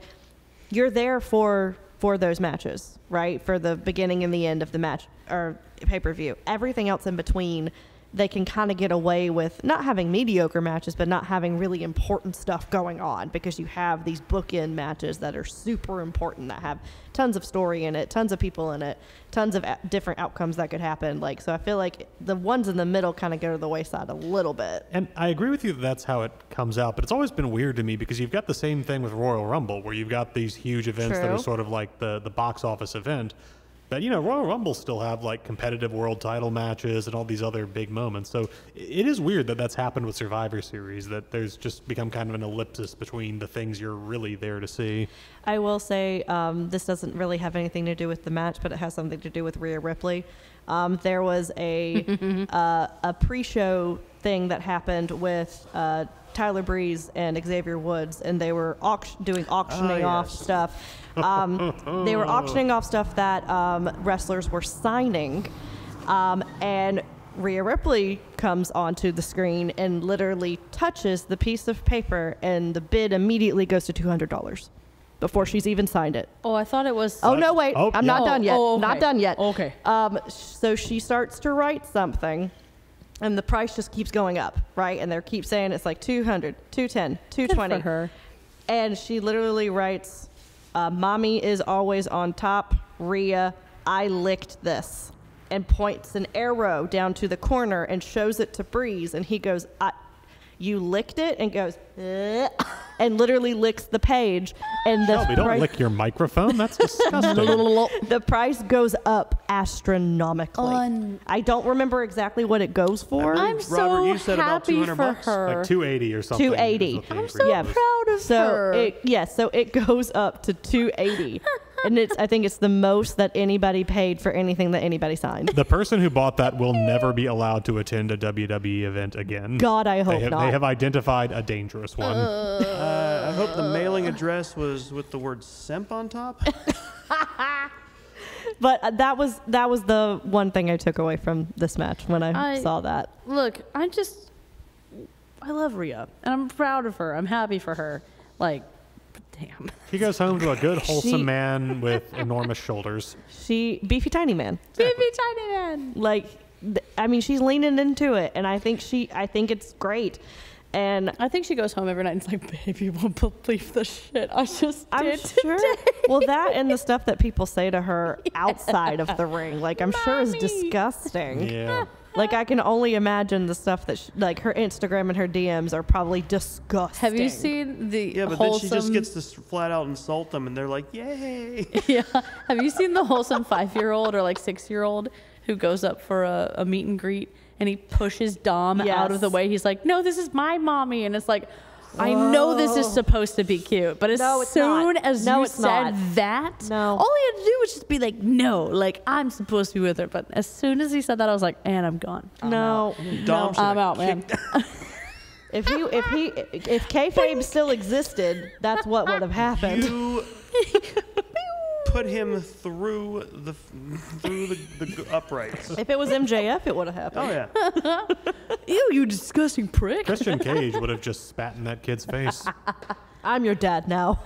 you're there for those matches, right? For the beginning and the end of the match or pay-per-view. Everything else in between, they can kind of get away with not having mediocre matches, but not having really important stuff going on, because you have these bookend matches that are super important, that have tons of story in it, tons of people in it, tons of different outcomes that could happen. Like, so I feel like the ones in the middle kind of go to the wayside a little bit. And I agree with you that that's how it comes out, but it's always been weird to me because you've got the same thing with Royal Rumble, where you've got these huge events that True. are sort of like the box office event. But, Royal Rumble still have like competitive world title matches and all these other big moments. So it is weird that that's happened with Survivor Series, that there's just become kind of an ellipsis between the things you're really there to see. I will say this doesn't really have anything to do with the match, but it has something to do with Rhea Ripley. There was a pre-show thing that happened with Tyler Breeze and Xavier Woods, and they were auctioning off stuff. They were auctioning off stuff that wrestlers were signing, and Rhea Ripley comes onto the screen and literally touches the piece of paper, and the bid immediately goes to $200. before she's even signed it. Oh, I thought it was. Oh, no, wait. Oh, I'm yeah. not done yet. Oh, okay. Not done yet. Okay. So she starts to write something, and the price just keeps going up, right? And they keep saying it's like 200, 210, 220. Good for her. And she literally writes, Mommy is always on top. Rhea, I licked this. And points an arrow down to the corner and shows it to Breeze. And he goes, you licked it? And goes, and literally licks the page. And the Shelby, don't lick your microphone. That's disgusting. the price goes up astronomically. I don't remember exactly what it goes for. I'm so Robert, you said about happy 200 for bucks. her. Like 280 or something. 280. is what the I'm increase so Yeah. was. proud of So her. so it goes up to 280. And I think it's the most that anybody paid for anything that anybody signed. The person who bought that will never be allowed to attend a WWE event again. God, I hope not. They have identified a dangerous one. I hope the mailing address was with the word Semp on top. But that was the one thing I took away from this match when I saw that. Look, I love Rhea, and I'm proud of her. I'm happy for her. Like, damn. He goes home to a good, wholesome She- man with enormous shoulders. Beefy tiny man. Baby tiny man. Like, I mean, she's leaning into it, and I think it's great. And I think she goes home every night and is like, babe, you won't believe the shit I just I'm did sure. today. Well, that and the stuff that people say to her outside of the ring, like I'm sure is Mommy. disgusting. Yeah. Like I can only imagine the stuff that like her Instagram and her DMs are probably disgusting. Have you seen the Yeah, but wholesome... then she just gets to flat out insult them, and they're like, "Yay!" Yeah. Have you seen the wholesome 5-year-old or like 6-year-old who goes up for a meet and greet and he pushes Dom out of the Yes. way? He's like, no, this is my mommy. And it's like, I know this is supposed to be cute, but as No, it's soon not. as No, you it's said not. that, No. all he had to do was just be like, no, like I'm supposed to be with her. But as soon as he said that, I was like, and I'm gone. No, Dom should I'm have out, man. if kayfabe still existed, that's what would have happened. You put him through the uprights. If it was MJF, it would have happened. Oh yeah. Ew, you disgusting prick. Christian Cage would have just spat in that kid's face. I'm your dad now.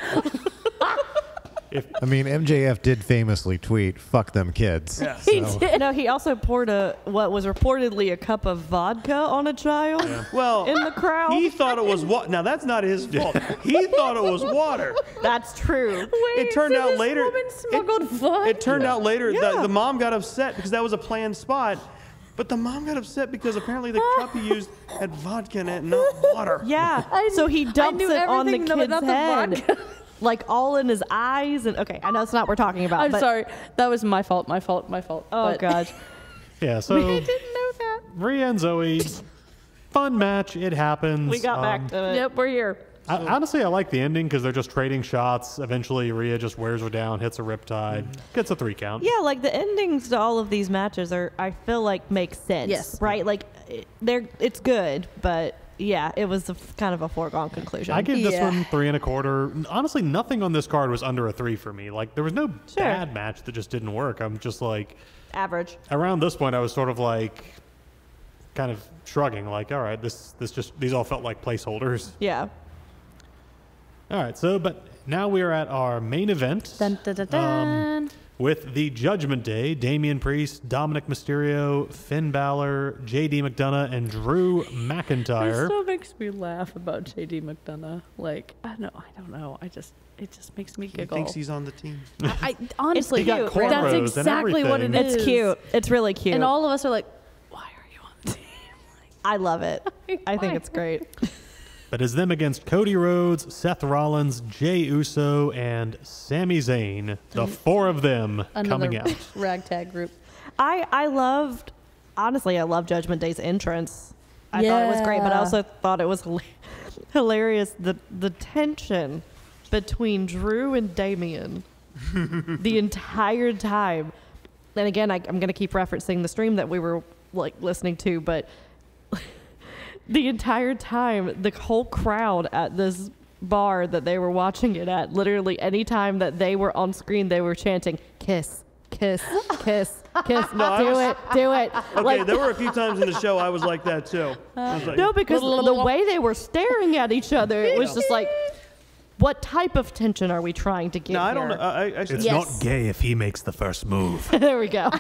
I mean, MJF did famously tweet, "Fuck them kids." Yeah. He did. No, he also poured what was reportedly a cup of vodka on a child Well, in the crowd. he thought it was what? Now that's not his fault. He thought it was water. That's true. Wait, It turned so out this later. woman smuggled vodka? It turned out later Yeah. that the mom got upset because that was a planned spot. But the mom got upset because apparently the cup he used had vodka in it, not water. Yeah. So he I dumps knew it on the everything, but kid's not the head. vodka. Like all in his eyes. And okay, I know it's not what we're talking about. I'm but, sorry. That was my fault. Oh, but gosh. Yeah, so I didn't know that. Rhea and Zoe, fun match. It happens. We got back to it. Yep, we're here. Honestly, I like the ending because they're just trading shots. Eventually, Rhea just wears her down, hits a riptide, gets a 3 count. Yeah, like the endings to all of these matches I feel like make sense. Yes. Right? Like it's good, but yeah, it was kind of a foregone conclusion. I give this Yeah. one 3 1/4. Honestly, nothing on this card was under a 3 for me. Like, there was no bad match that just didn't work. I'm just like, Average. around this point, I was sort of like, kind of shrugging, like, all right, these all felt like placeholders. Yeah. All right, but now we are at our main event. Dun, dun, dun, dun. With the Judgment Day, Damian Priest, Dominic Mysterio, Finn Balor, JD McDonough, and Drew It McIntyre. still makes me laugh about JD McDonough. Like, I don't know. It just makes me He giggle. thinks he's on the team. I honestly, He got cornrows that's and exactly what it everything. is. It's cute. It's really cute. And all of us are like, why are you on the team? I love it. I think it's great. But it's them against Cody Rhodes, Seth Rollins, Jey Uso, and Sami Zayn. The 4 of them coming out. Ragtag group. I loved Judgment Day's entrance. I thought it was great, but I also thought it was hilarious the tension between Drew and Damian the entire time. And again, I'm going to keep referencing the stream that we were like listening to, but the entire time, the whole crowd at this bar that they were watching it at, literally any time that they were on screen, they were chanting, kiss, kiss, kiss, kiss, do it. Okay, Like, there were a few times in the show I was like that too. I was like, no, because the way they were staring at each other, it was just like, what type of tension are we trying to get No, I here? don't know. It's Yes. not gay if he makes the first move. There we go.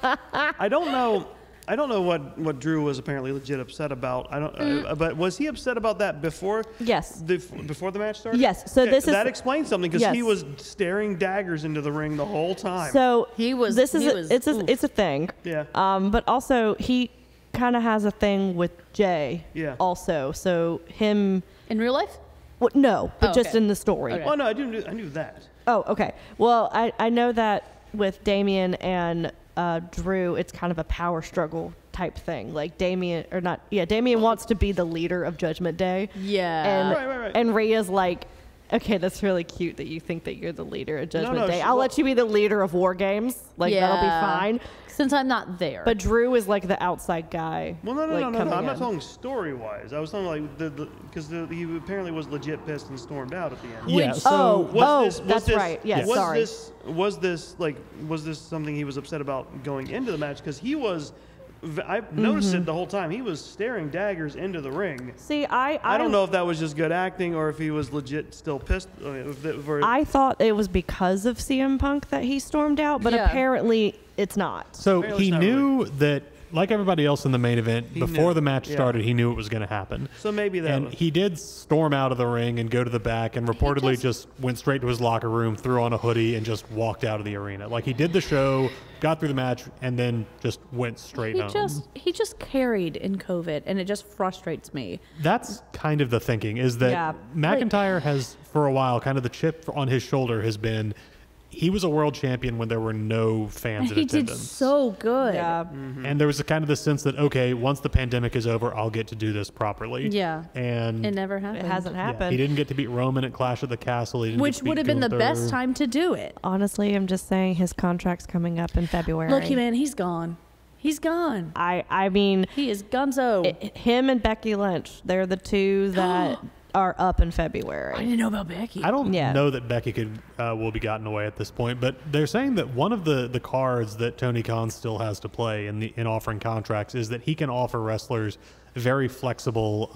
I don't know. I don't know what Drew was apparently legit upset about. I don't. But was he upset about that before? Yes. Before the match started. Yes. So this is that explains something because Yes. he was staring daggers into the ring the whole time. So He was- This is he was- it's oof. a thing. Yeah. But also he kind of has a thing with Jay. Yeah. Also, so him. In real life? Well, no, but Oh, just okay. in the story. Okay. Oh no, I knew that. Oh, okay. Well, I know that with Damien and Drew, it's kind of a power struggle type thing. Like Damien wants to be the leader of Judgment Day. Yeah. And Right. and Rhea's like, okay, that's really cute that you think that you're the leader of Judgment no, Day. she- I'll well- let you be the leader of War Games. Like that'll be Yeah. fine. Since I'm not there. But Drew is like the outside guy. Well, no. coming I'm not in. talking story wise. I was talking like because he apparently was legit pissed and stormed out at the end. Yeah. Which- So that's right. Yes, sorry. Was this something he was upset about going into the match? Because he was, I've noticed it the whole time. He was staring daggers into the ring. See, I don't know if that was just good acting or if he was legit still pissed. I thought it was because of CM Punk that he stormed out, but Yeah. apparently it's not. So Apparently he it's not knew that, like everybody else in the main event, He before knew. the match Yeah. started, he knew it was going to happen. So maybe that And was, he did storm out of the ring and go to the back and reportedly just went straight to his locker room, threw on a hoodie, and just walked out of the arena. Like he did the show, got through the match, and then just went straight home. he just carried in COVID, and it just frustrates me. That's kind of the thinking, is that Yeah. McIntyre has, for a while, kind of the chip on his shoulder has been, he was a world champion when there were no fans in He did attendance. so good. Yeah. And there was a kind of the sense that, okay, once the pandemic is over, I'll get to do this properly. Yeah. And It never It happened. hasn't yeah, happened. he didn't get to beat Roman at Clash at the Castle. He didn't Which get to beat would have been the Gunther. best time to do it. Honestly, I'm just saying his contract's coming up in February. Look, man, he's gone. He's gone. I mean, He is gonzo. him and Becky Lynch, they're the two that are up in I February. didn't know about Becky. I don't Yeah. know that Becky will be gotten away at this point, but they're saying that one of the cards that Tony Khan still has to play in offering contracts is that he can offer wrestlers very flexible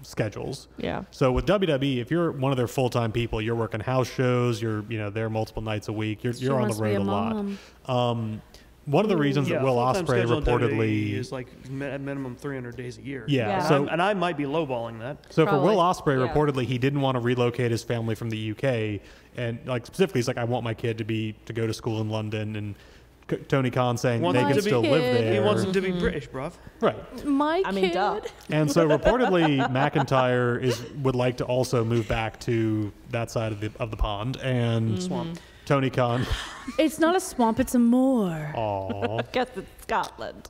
schedules. Yeah. So with WWE, if you're one of their full-time people, you're working house shows, you're there multiple nights a week, She you're on wants the to be road a mom. lot. One of the reasons that Will full-time Ospreay schedule in WWE reportedly is like at minimum 300 days a year. Yeah, Yeah. so and I might be lowballing that. So Probably. for Will Ospreay, Yeah. reportedly, he didn't want to relocate his family from the UK, and like specifically, he's like, I want my kid to go to school in London, and Tony Khan saying Wants they him can to be- still live kid. there. He wants him to be British, bruv. Right, My I mean, kid. duh. and so reportedly, McIntyre would like to also move back to that side of the pond, and Swamp. Tony Khan. It's not a swamp, it's a moor. Aw. Guess it's Scotland.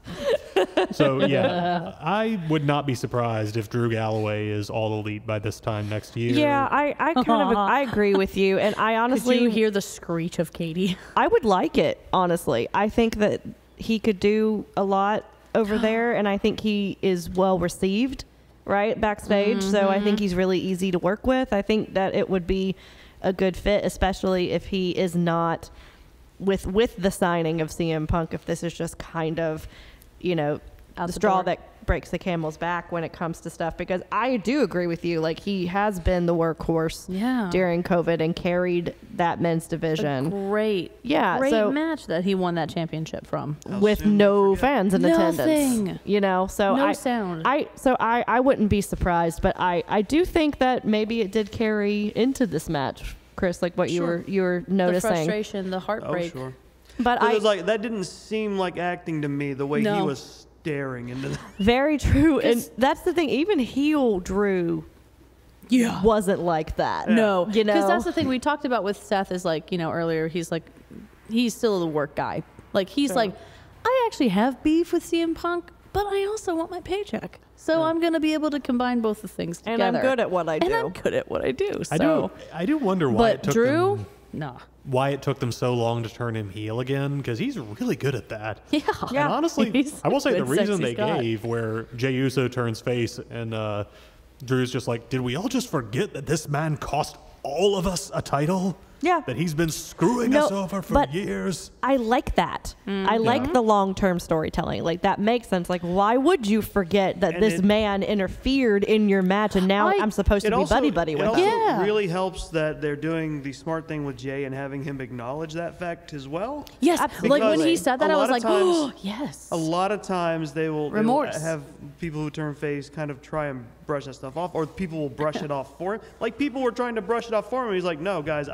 So yeah, I would not be surprised if Drew Galloway is all elite by this time next year. Yeah, I kind of I agree with you, and I Did honestly you hear the screech of Katie? I would like it. Honestly, I think that he could do a lot over there, and I think he is well received, right, backstage. So I think he's really easy to work with. I think that it would be a good fit, especially if he is not with the signing of CM Punk. If this is just kind of, Out the the straw door. that breaks the camel's back when it comes to stuff, because I do agree with you. Like, he has been the workhorse Yeah. during COVID and carried that men's division. Great. Yeah, Great so- match that he won that championship from. With soon no we forget. fans in Nothing. attendance. So No sound. I wouldn't be surprised, but I do think that maybe it did carry into this match, Chris, like what Sure. you were The noticing. frustration, the Oh, heartbreak. sure. But But it was like that didn't seem like acting to me the way he No. was staring into the very true, and 'Cause- that's the thing. Even heel Drew Yeah. wasn't like that. No, You know? because that's the thing we talked about with Seth is like, earlier, he's like, he's still the work guy. Like, he's like, I actually have beef with CM Punk, but I also want my paycheck. So I'm going to be able to combine both the things And together. I'm good at what I do. And I'm good at what I do. So. I do wonder why But it took Drew, them, nah. why it took them so long to turn him heel again, because he's really good at that. Yeah. And honestly, He's I will say the good, reason sexy they Scott. gave where Jey Uso turns face and Drew's just like, did we all just forget that this man cost all of us a title? Yeah. That he's been screwing us over for but years. I like that. I like the long-term storytelling. Like, that makes sense. Like, why would you forget that And this man interfered in your match and now I'm supposed to be buddy-buddy with it him? also really helps that they're doing the smart thing with Jay and having him acknowledge that fact as well. Yes, Absolutely. like when he said that, A I was lot like, of times- oh, yes. A lot of times they will Remorse. have people who turn face kind of try and brush that stuff off, or people will brush it off for him. Like, people were trying to brush it off for him. He's like, no, guys,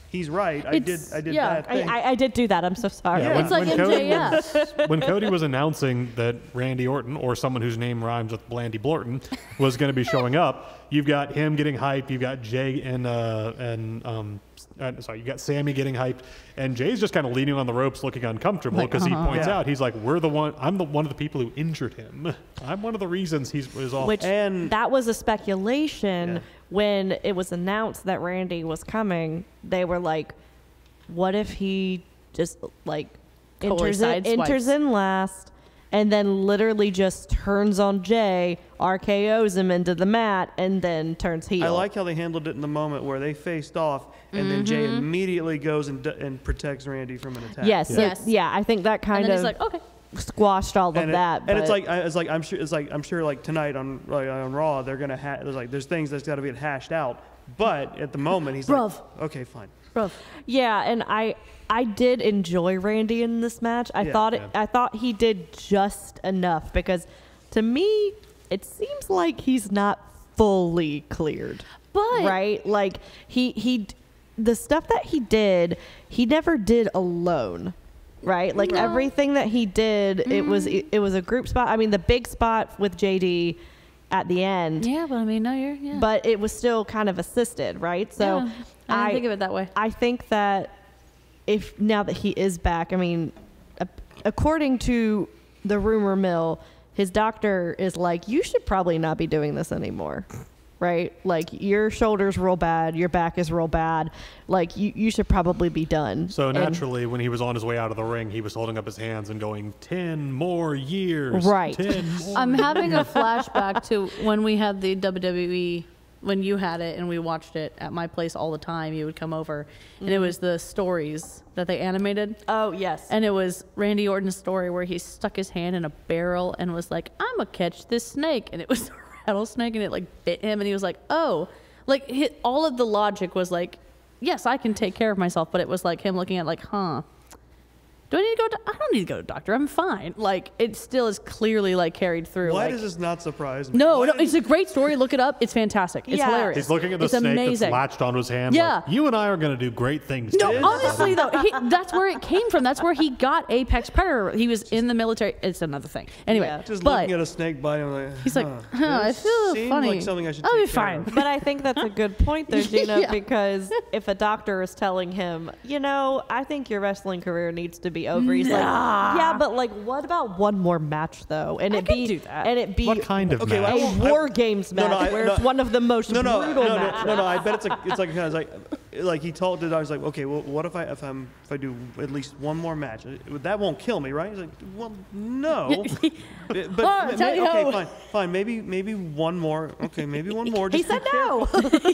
he's right. I did yeah. that thing. I did do that. I'm so sorry. Yeah. It's like MJF. When Cody was announcing that Randy Orton, or someone whose name rhymes with Blandy Blorton, was going to be showing up, you've got him getting hyped. You've got Jay you got Sammy getting hyped, and Jay's just kind of leaning on the ropes, looking uncomfortable because he points out, he's like, I'm one of the people who injured him. I'm one of the reasons he was off. Which And- that was a speculation when it was announced that Randy was coming. They were like, what if he just like Totally enters in last and then literally just turns on Jay, RKOs him into the mat, and then turns heel. I like how they handled it in the moment where they faced off, and then Jay immediately goes and protects Randy from an attack. Yes. Yes. I think that And kind then of he's like, okay. squashed all of that. And it's but- like I'm sure like tonight on Raw they're gonna there's things that's got to be hashed out, but at the moment he's Bruv. like, okay, fine. Yeah, and I did enjoy Randy in this match. I thought he did just enough, because to me it seems like he's not fully cleared. But Right? Like he the stuff that he did, he never did alone. Right? Like everything that he did, it was a group spot. I mean, the big spot with JD at the end. yeah, but I mean, no, you're But it was still kind of assisted, right? So yeah. I didn't think of it that way. I think that if now that he is back, I mean, according to the rumor mill, his doctor is like, you should probably not be doing this anymore. Right? Like, your shoulder's real bad, your back is real bad. Like, you should probably be done. So And- naturally, when he was on his way out of the ring, he was holding up his hands and going, 10 more years. Right. 10 more. I'm having a flashback to when we had the WWE, when you had it and we watched it at my place all the time. You would come over, and it was the stories that they animated. Oh, yes. And it was Randy Orton's story where he stuck his hand in a barrel and was like, I'm going to catch this snake. And it was a rattlesnake, and it like bit him, and he was like, oh. Like, all of the logic was like, yes, I can take care of myself. But it was like him looking at like, do I need to go? I don't need to go to a doctor. I'm fine. Like, it still is clearly like carried through. Why like, does this not surprise me? No, Why no, does- it's a great story. Look it up. It's fantastic. It's Yeah. hilarious. He's looking at the it's snake amazing. that's latched onto his hand. Yeah. Like, you and I are going to do great things. No, kid." honestly though, that's where it came from. That's where he got Apex Predator. He was in the military. It's another thing. Anyway, Yeah. Just but looking at a snake bite, I'm like, he's like, I this feel seems funny. like something I should I'll be take care fine. of. But I think that's a good point there, Gina, Yeah. because if a doctor is telling him, I think your wrestling career needs to be over, he's like, yeah, but like, what about one more match though? And I could do that. And it be What kind of Okay, match? well, a War Games No, match no, where no. it's one of the most brutal matches. No. I bet it's like kind of like he told the doctor, like, okay, well, what if I do at least one more match? That won't kill me, right? He's like, well, no. But Oh, tell you okay, how. fine, maybe one more. Okay, maybe one more. He Just said be no.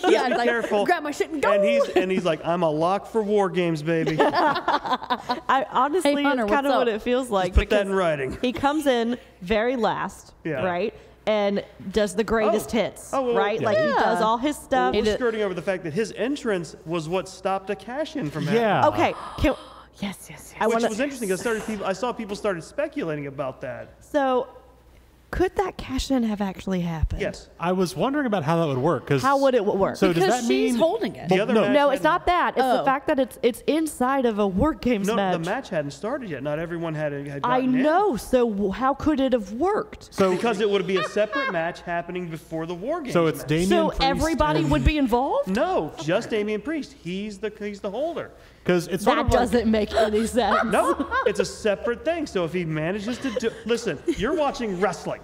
Yeah, be like, careful. grab my shit and go. And he's like, I'm a lock for War Games, baby. I honestly, Hey, Hunter, it's kind of what's what up? it feels like. Put that because in writing. He comes in very last, Yeah. right? And does the greatest hits, Oh, well, right? yeah. Like, he Yeah. does all his stuff. We're skirting over the fact that his entrance was what stopped a cash in from happening. Yeah. Okay, Yes. I Which want was interesting because I saw people started speculating about that. So, could that cash in have actually happened? Yes. I was wondering about how that would work. Cause, How would it work? So does Because that she's mean holding it. The other no. match No, it's hadn't- not that. It's the Oh. fact that it's inside of a War Games No, match. the match hadn't started yet. Not everyone had I gotten in. know. So how could it have worked? So Because it would be a separate match happening before the War Games. So it's match. Damian So Priest everybody and- would be involved? No, just Damian Priest. He's the holder. Because it's sort That of like, doesn't make any sense. No, it's a separate thing. So if he manages to do, listen, you're watching wrestling,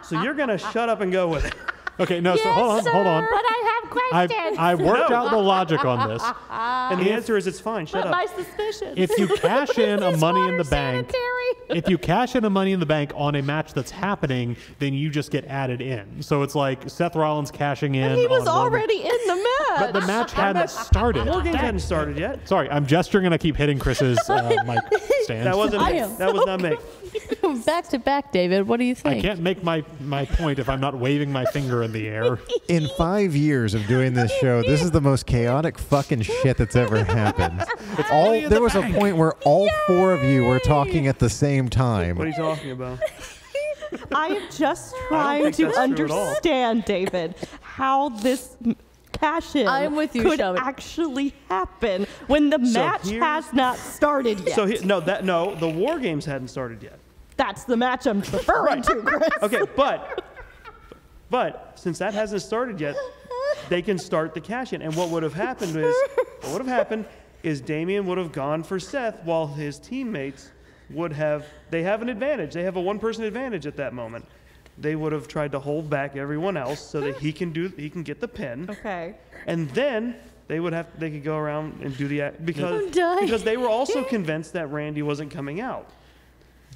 so you're gonna shut up and go with it. Okay, no, so hold on. But I have questions. I worked out the logic on this. And the answer is it's fine. Shut But up. my suspicions. If you cash in a Money in the Bank, sanitary? if you cash in a Money in the Bank on a match that's happening, then you just get added in. So it's like Seth Rollins cashing in. he was on Roman. already in the match. But the match hadn't started. War Games hadn't started yet. Sorry, I'm gesturing and I keep hitting Chris's mic stand. That wasn't me. That was not me. Back to back, David. What do you think? I can't make my point if I'm not waving my finger in the air. In 5 years of doing this show, this is the most chaotic fucking shit that's ever happened. There was a point where all 4 of you were talking at the same time. What are you talking about? I am just I trying don't to think that's true at all. understand, David, how this cash-in I'm with you, could Shelby. actually happen when the match here's- has not started yet. So the War Games hadn't started yet. That's the match I'm referring to, Chris. Okay, but since that hasn't started yet, they can start the cash in. And what would have happened is Damian would have gone for Seth while his teammates they have an advantage. They have a one-person advantage at that moment. They would have tried to hold back everyone else so that he can get the pin. Okay. And then they could go around and do because I'm dying. because they were also convinced that Randy wasn't coming out.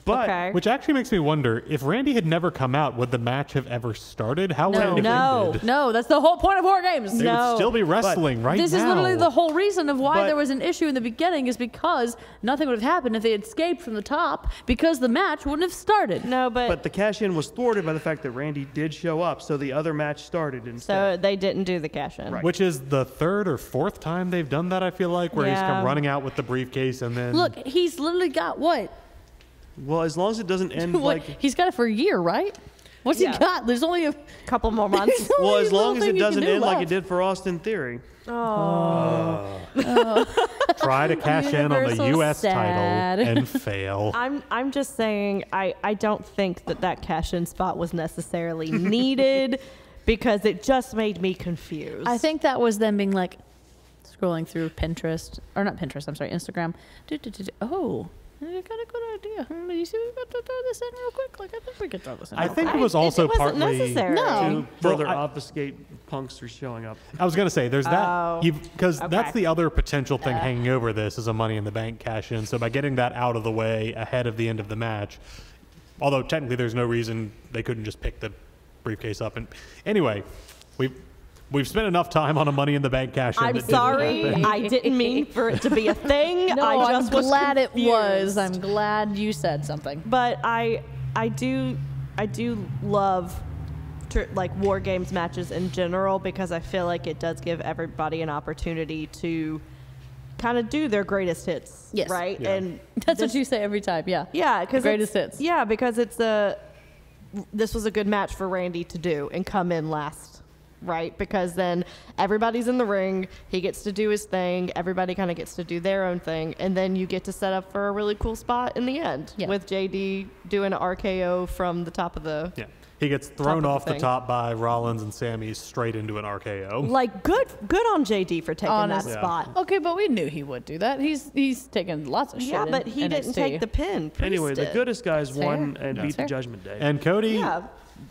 But Okay. Which actually makes me wonder, if Randy had never come out, would the match have ever started? How would it have No. ended? No, that's the whole point of War Games. They No. would still be wrestling right This now. is literally the whole reason of why But- there was an issue in the beginning is because nothing would have happened if they had escaped from the top because the match wouldn't have started. No, But the cash-in was thwarted by the fact that Randy did show up, so the other match started so instead. they didn't do the cash-in. Right. Which is the 3rd or 4th time they've done that, I feel like, where he's Yeah. come running out with the briefcase and then... Look, he's literally got what? Well, as long as it doesn't end What? like... He's got it for a year, right? What's Yeah. he got? There's only a Couple more months. Well, as little long as thing it you can doesn't do end like it left. did for Austin Theory. try to cash in on the Universal U.S. sad. title and fail. I'm just saying I don't think that cash-in spot was necessarily needed because it just made me confused. I think that was them being like scrolling through Pinterest or not Pinterest. I'm sorry, Instagram. Oh, I got a good idea. You see, we got to throw this in real quick. Like I think we could throw this in. I real think quick. it was also it wasn't partly... necessary. No. To further Well, obfuscate punksters showing up. I was going to say, there's that, Oh, because that's okay. the other potential thing hanging over this is a Money in the Bank cash-in. So by getting that out of the way ahead of the end of the match, although technically there's no reason they couldn't just pick the briefcase up. And anyway, we've spent enough time on a Money in the Bank cash-in. I'm that didn't sorry. happen. I didn't mean for it to be a thing. No, I I'm just was glad it confused. was. I'm glad you said something. But I do love like War Games matches in general because I feel like it does give everybody an opportunity to kind of do their greatest hits. Yes. Right. Yeah. And That's what you say every time. Yeah. yeah, because greatest hits. Yeah, because this was a good match for Randy to do and come in last. Right, because then everybody's in the ring. He gets to do his thing. Everybody kind of gets to do their own thing, and then you get to set up for a really cool spot in the end Yeah. with JD doing an RKO from the top of the. Yeah. He gets thrown of the off the thing. top by Rollins and Sammy straight into an RKO. Like good on JD for taking Honest. that Yeah. spot. Okay, but we knew he would do that. He's taken lots of shit. Yeah, in but he didn't NXT. take the pin. Priest Anyway, the did. goodest guys Fair. won and That's beat fair. the Judgment Day. And Cody, Yeah.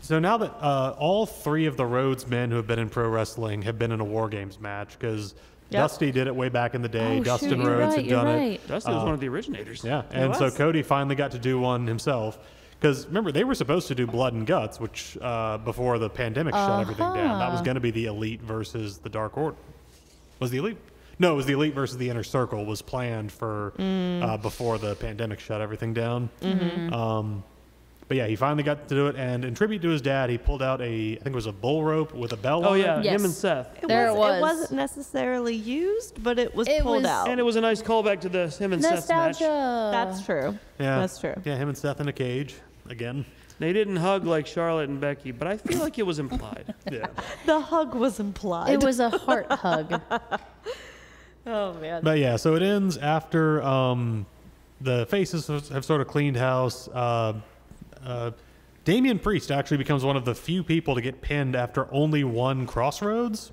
so now that all 3 of the Rhodes men who have been in pro wrestling have been in a War Games match, because Yep. Dusty did it way back in the day. Oh, Dustin shoot, you're Rhodes right, had done you're it. right. Dusty was one of the originators. Yeah, and so was. Cody finally got to do one himself. Because remember, they were supposed to do Blood and Guts, which before the pandemic shut everything down. That was going to be the Elite versus the Dark Order. Was the Elite? No, it was the Elite versus the Inner Circle was planned for before the pandemic shut everything down. But yeah, he finally got to do it. And in tribute to his dad, he pulled out I think it was a bull rope with a bell Oh on yeah, it. Yes. him and Seth. There it was. It wasn't necessarily used, but it was It pulled was- out. And it was a nice callback to the him and Seth's match. Nostalgia. That's true. Yeah. That's true. Yeah, him and Seth in a cage again. They didn't hug like Charlotte and Becky, but I feel like it was implied. Yeah. The hug was implied. It was a heart hug. Oh man. But yeah, so it ends after the faces have sort of cleaned house. Damian Priest actually becomes one of the few people to get pinned after only one Crossroads,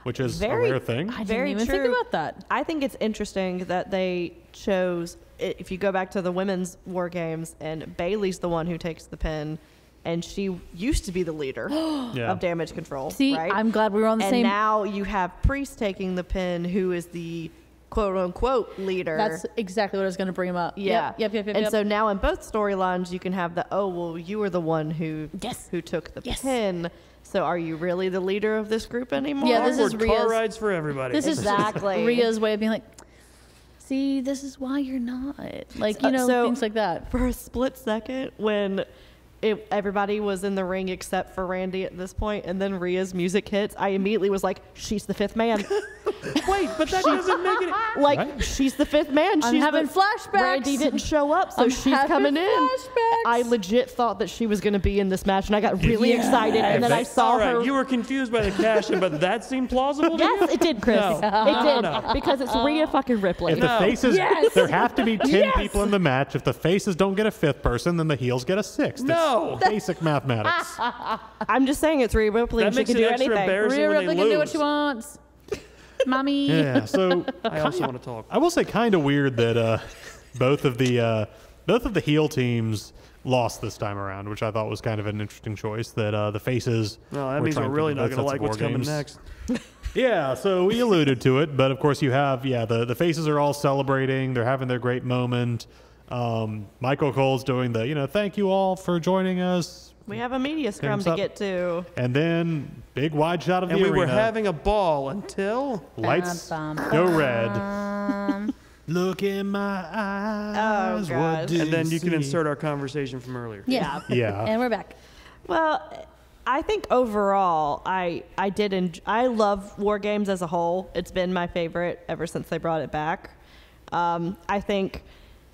which is a rare thing. I didn't Very even true. think about that. I think it's interesting that they chose. If you go back to the women's War Games, and Bailey's the one who takes the pin, and she used to be the leader of Damage Control. See, right? I'm glad we were on the same. And now you have Priest taking the pin, who is the quote-unquote leader. That's exactly what I was going to bring him up. Yeah. Yep. And so now in both storylines, you can have you were the one who took the pin. So are you really the leader of this group anymore? Yeah, this is Onward car Rhea's. rides for everybody. This is Exactly. Rhea's way of being like, see, this is why you're not. Like, So things like that. For a split second, when everybody was in the ring except for Randy at this point, and then Rhea's music hits, I immediately was like, she's the fifth man. Wait, but that doesn't make it. Like, Right? she's the fifth man. I'm having flashbacks. Randy didn't show up, so I'm she's having coming in. flashbacks. I legit thought that she was going to be in this match, and I got really excited, and then I saw All right, her. you were confused by the cash in, but that seemed plausible to you? Yes, it did, Chris. No. It did, No. because it's Rhea fucking Ripley. If the No. faces, Yes. there have to be 10 Yes. people in the match. If the faces don't get a fifth person, then the heels get a sixth. No. It's basic mathematics. I'm just saying it's Rhea Ripley, That and she makes can it do extra anything. embarrassing Rhea when Ripley they can do lose. what she wants. Mommy. Yeah, so I also want to talk. I will say kind of weird that both of the heel teams lost this time around, which I thought was kind of an interesting choice. That the faces. No, that were means we're trying to really do not both going to sets like of what's war coming games. next. Yeah, so we alluded to it, but of course you have the faces are all celebrating. They're having their great moment. Michael Cole's doing the thank you all for joining us. We have a media scrum Thumbs to up. get to. And then big wide shot of And the we arena. were having a ball until. Lights Bum, bum, go red. Look in my eyes. Oh, what God. do And then you can see? insert our conversation from earlier. Yeah. Yeah. And we're back. Well, I think overall, I love War Games as a whole. It's been my favorite ever since they brought it back. I think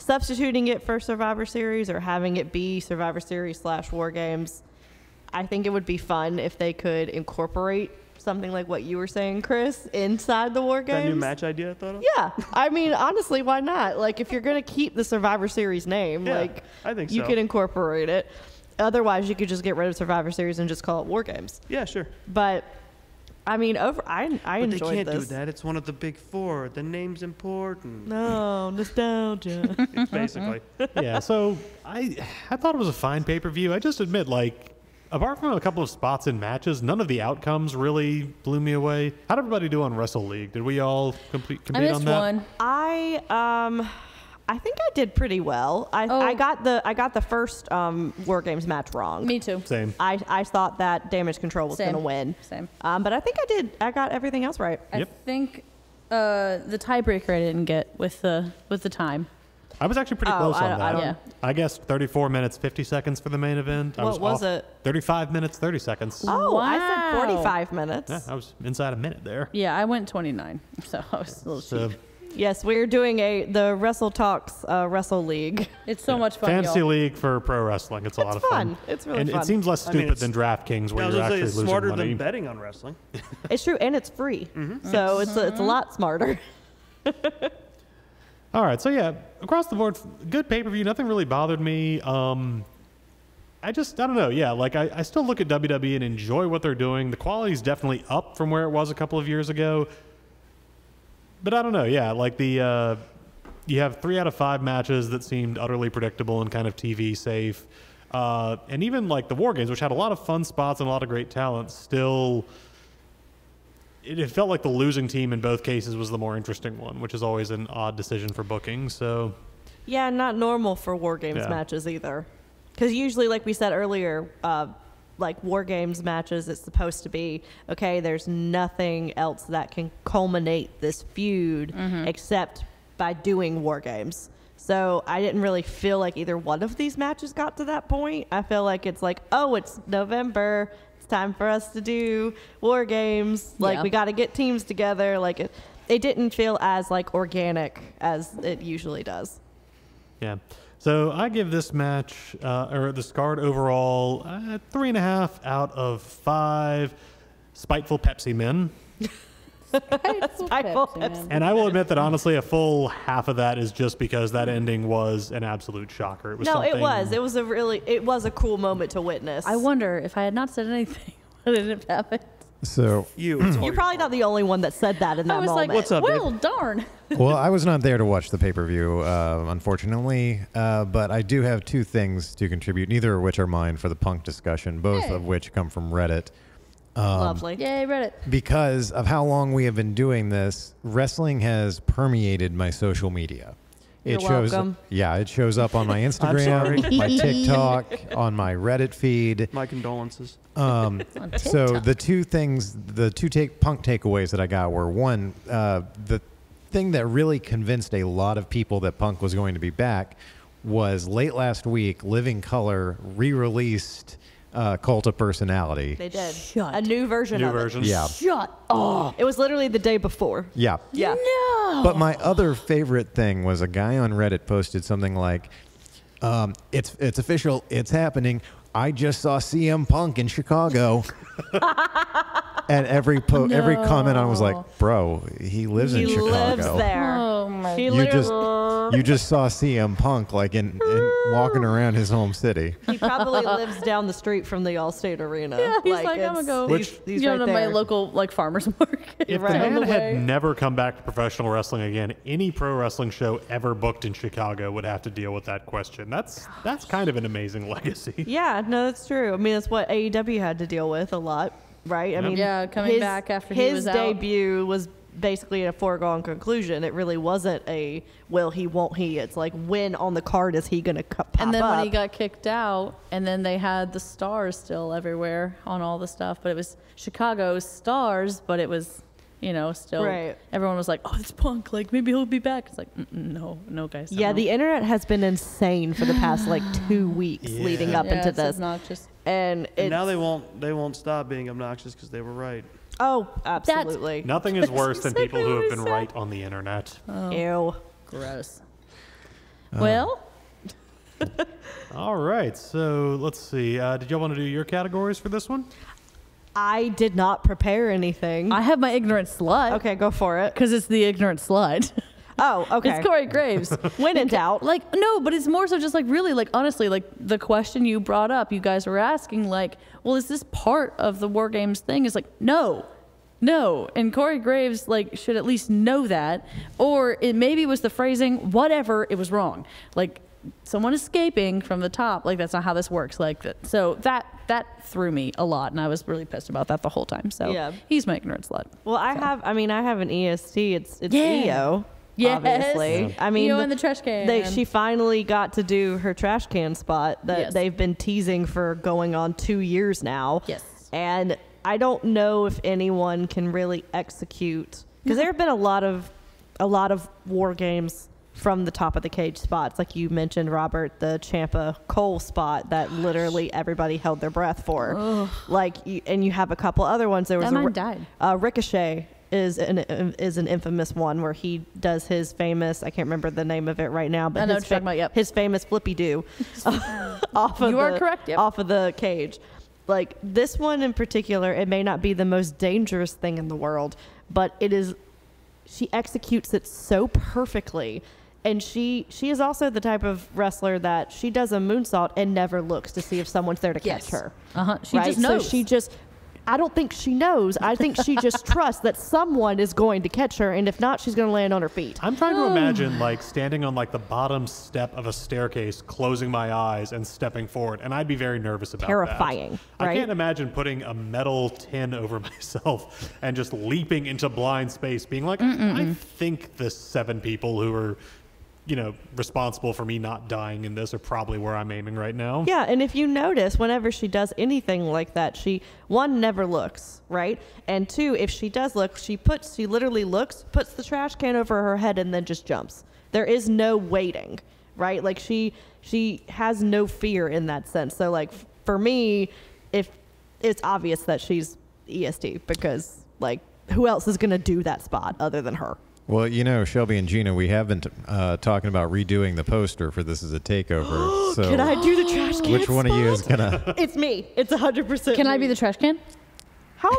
substituting it for Survivor Series or having it be Survivor Series / War Games, I think it would be fun if they could incorporate something like what you were saying, Chris, inside the War Games. That new match idea I thought of? Yeah, I mean, honestly, why not? Like, if you're gonna keep the Survivor Series name, Yeah, like, I think you so. could incorporate it. Otherwise, you could just get rid of Survivor Series and just call it War Games. Yeah, sure. But I mean, I But they enjoyed can't this. do that. It's one of the big four. The name's important. No, nostalgia. Basically. Yeah, so I thought it was a fine pay-per-view. I just admit, like, apart from a couple of spots in matches, none of the outcomes really blew me away. How'd everybody do on Wrestle League? Did we all compete I missed on that? one. I think I did pretty well. I got the first War Games match wrong. Me too. Same. I thought that Damage Control was Same. going to win. Same. But I think I got everything else right. I Yep. think the tiebreaker I didn't get with the time. I was actually pretty Oh, close I on don't- that. Yeah. I guess 34 minutes, 50 seconds for the main event. I What was off it? 35 minutes, 30 seconds. Oh, I said Wow. 45 minutes. Yeah, I was inside a minute there. Yeah, I went 29, so I was a little So, cheap. Yes, we're doing the Wrestle Talks Wrestle League. It's so much fun, Fantasy y'all. League for pro wrestling. It's a lot of fun. It's really and fun. it seems less I mean, stupid it's- than DraftKings, I where was you're going to say actually it's losing smarter money. than betting on wrestling. It's true, and it's free, so it's a lot smarter. All right, so yeah, across the board, good pay-per-view. Nothing really bothered me. I don't know. Yeah, like I still look at WWE and enjoy what they're doing. The quality's definitely up from where it was a couple of years ago. But I don't know. Yeah, like you have 3 out of 5 matches that seemed utterly predictable and kind of TV safe. And even like the War Games, which had a lot of fun spots and a lot of great talent, still... It felt like the losing team in both cases was the more interesting one, which is always an odd decision for booking. So, Yeah, not normal for War Games Yeah. matches either. Because usually, like we said earlier, like War Games matches, it's supposed to be, okay, there's nothing else that can culminate this feud except by doing War Games. So I didn't really feel like either one of these matches got to that point. I feel like it's like, oh, it's November. It's time for us to do War Games. Like, Yeah. we got to get teams together. Like, it didn't feel as, like, organic as it usually does. yeah. So I give this match, or this card overall, 3.5 out of 5 spiteful Pepsi men. Spiteful Pepsi, man. And I will admit that honestly, a full half of that is just because that ending was an absolute shocker. It was No, something, it was. It was a cool moment to witness. I wonder if I had not said anything, would it have happened? So, It's all You're probably not the only one that said that in that I was moment. like, What's up, well, darn. well, I was not there to watch the pay-per-view, unfortunately, but I do have two things to contribute, neither of which are mine for the Punk discussion, both Hey. of which come from Reddit. Lovely. Yay, Reddit. Because of how long we have been doing this, wrestling has permeated my social media. It You're shows, welcome. yeah, it shows up on my sorry. Instagram, my TikTok, on my Reddit feed. My condolences. On So TikTok. the two things, Punk takeaways that I got were, one, the thing that really convinced a lot of people that Punk was going to be back was late last week, Living Color re-released Cult of Personality. They did. Shut. A new version New of version. Yeah, Shut up. it. It was literally the day before. yeah. Yeah. No. But my other favorite thing was a guy on Reddit posted something like, "It's official, it's happening. I just saw CM Punk in Chicago." And every comment I was like, "Bro, he lives in He Chicago. lives there. Oh my He You just saw CM Punk like in walking around his home city." He probably lives down the street from the Allstate Arena. Yeah, he's like, I'm it's- gonna go. He's you right know, my there. local like farmers market. If Right. the On man the had way. never come back to professional wrestling again, any pro wrestling show ever booked in Chicago would have to deal with that question. That's kind of an amazing legacy. Yeah, no, that's true. I mean, that's what AEW had to deal with a lot, right? I mean, Yeah, coming back after he his was out. debut was basically a foregone conclusion. It really wasn't a will he, won't he. It's like when on the card is he going to pop And then up? when he got kicked out, and then they had the stars still everywhere on all the stuff, but it was Chicago's stars, but it was, you know, still Right. everyone was like, "Oh, it's Punk, like maybe he'll be back." It's like, no, guys. Yeah, no. the internet has been insane for the past like 2 weeks leading up Yeah, into it's this, obnoxious. and it's And now they won't stop being obnoxious because they were right. oh, absolutely. Nothing is worse than people who have exactly been what he right on the internet. Ew. Gross. Well, All right, so let's see. Did y'all want to do your categories for this one? I did not prepare anything. I have my ignorant slut. Okay, go for it. Because it's the ignorant slut. Oh, okay. It's Corey Graves. When in doubt. Like, no, but it's more so just like really, like, honestly, like the question you brought up, you guys were asking, like, well, is this part of the War Games thing? It's like, no. And Corey Graves, like, should at least know that. Or it maybe was the phrasing, whatever, it was wrong. Like, someone escaping from the top, like, that's not how this works. Like, so that threw me a lot, and I was really pissed about that the whole time. So Yeah. he's my ignorant slut. Well, I have an EST. It's Yeah. EO. Yes. Obviously. Yeah. I mean, EO in the trash can. She finally got to do her trash can spot that Yes. they've been teasing for going on 2 years now. Yes. And I don't know if anyone can really execute, because there have been a lot of War Games from the top of the cage spots, like you mentioned, Robert, the Ciampa Cole spot that literally everybody held their breath for. Ugh. And you have a couple other ones. There was That man died. Ricochet is an infamous one where he does his famous, I can't remember the name of it right now, but I know his, what you're talking about, yep. his famous flippy do off of You are correct, yep. off of the cage. Like this one in particular, it may not be the most dangerous thing in the world, but it is. She executes it so perfectly. And she is also the type of wrestler that she does a moonsault and never looks to see if someone's there to catch her. She right? just knows. So I don't think she knows. I think she just trusts that someone is going to catch her, and if not, she's going to land on her feet. I'm trying to imagine like standing on like the bottom step of a staircase, closing my eyes and stepping forward, and I'd be very nervous about Terrifying, that. right? I can't imagine putting a metal tin over myself and just leaping into blind space, being like, I think the 7 people who are, you know, responsible for me not dying in this are probably where I'm aiming right now. Yeah, and if you notice, whenever she does anything like that, she, 1, never looks, right? And 2, if she does look, she literally looks, puts the trash can over her head, and then just jumps. There is no waiting, right? Like she has no fear in that sense. So like for me, if it's obvious that she's EST, because like who else is going to do that spot other than her? Well, you know, Shelby and Gina, we have been talking about redoing the poster for This Is a Takeover. So Can I do the trash can which one of you is spot? gonna? It's me. It's 100%. Can I be the trash can? How?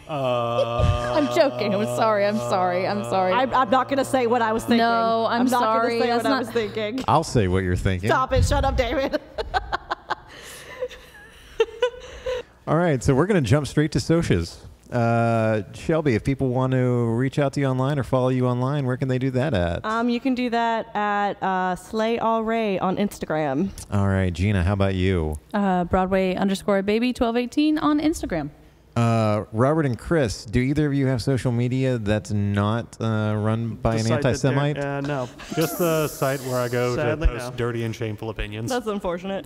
I'm joking. I'm sorry. I'm I'm not going to say what I was thinking. No, I'm not sorry. going to say That's what I not- was thinking. I'll say what you're thinking. Stop it. Shut up, David. All right, so we're gonna jump straight to socials. Shelby, if people want to reach out to you online or follow you online, where can they do that at? You can do that at Slay All Ray on Instagram. All right, Gina, how about you? Broadway_baby1218 on Instagram. Robert and Chris, do either of you have social media that's not run by an anti-Semite? No. Just the site where I go Sadly, to post no. dirty and shameful opinions. That's unfortunate.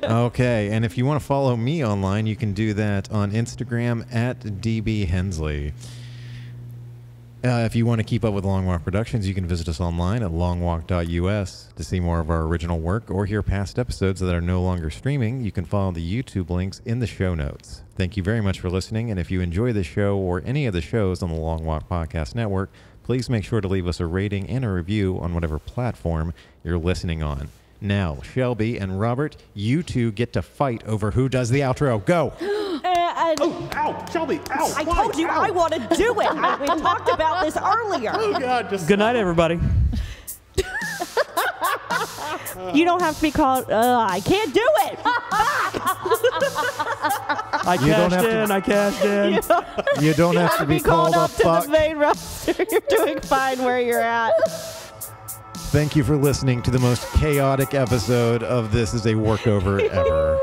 Okay, and if you want to follow me online, you can do that on Instagram at DB Hensley. If you want to keep up with Long Walk Productions, you can visit us online at longwalk.us to see more of our original work or hear past episodes that are no longer streaming. You can follow the YouTube links in the show notes. Thank you very much for listening, and if you enjoy this show or any of the shows on the Long Walk Podcast Network, please make sure to leave us a rating and a review on whatever platform you're listening on. Now, Shelby and Robert, you two get to fight over who does the outro. Go! Oh, ow, Shelby, ow. I told you I want to do it. We talked about this earlier. Oh, God. Just Good night, everybody. You don't have to be called. I can't do it. I cashed in. You don't have to be called up a to fuck. the main roster. You're doing fine where you're at. Thank you for listening to the most chaotic episode of This Is a Workover ever.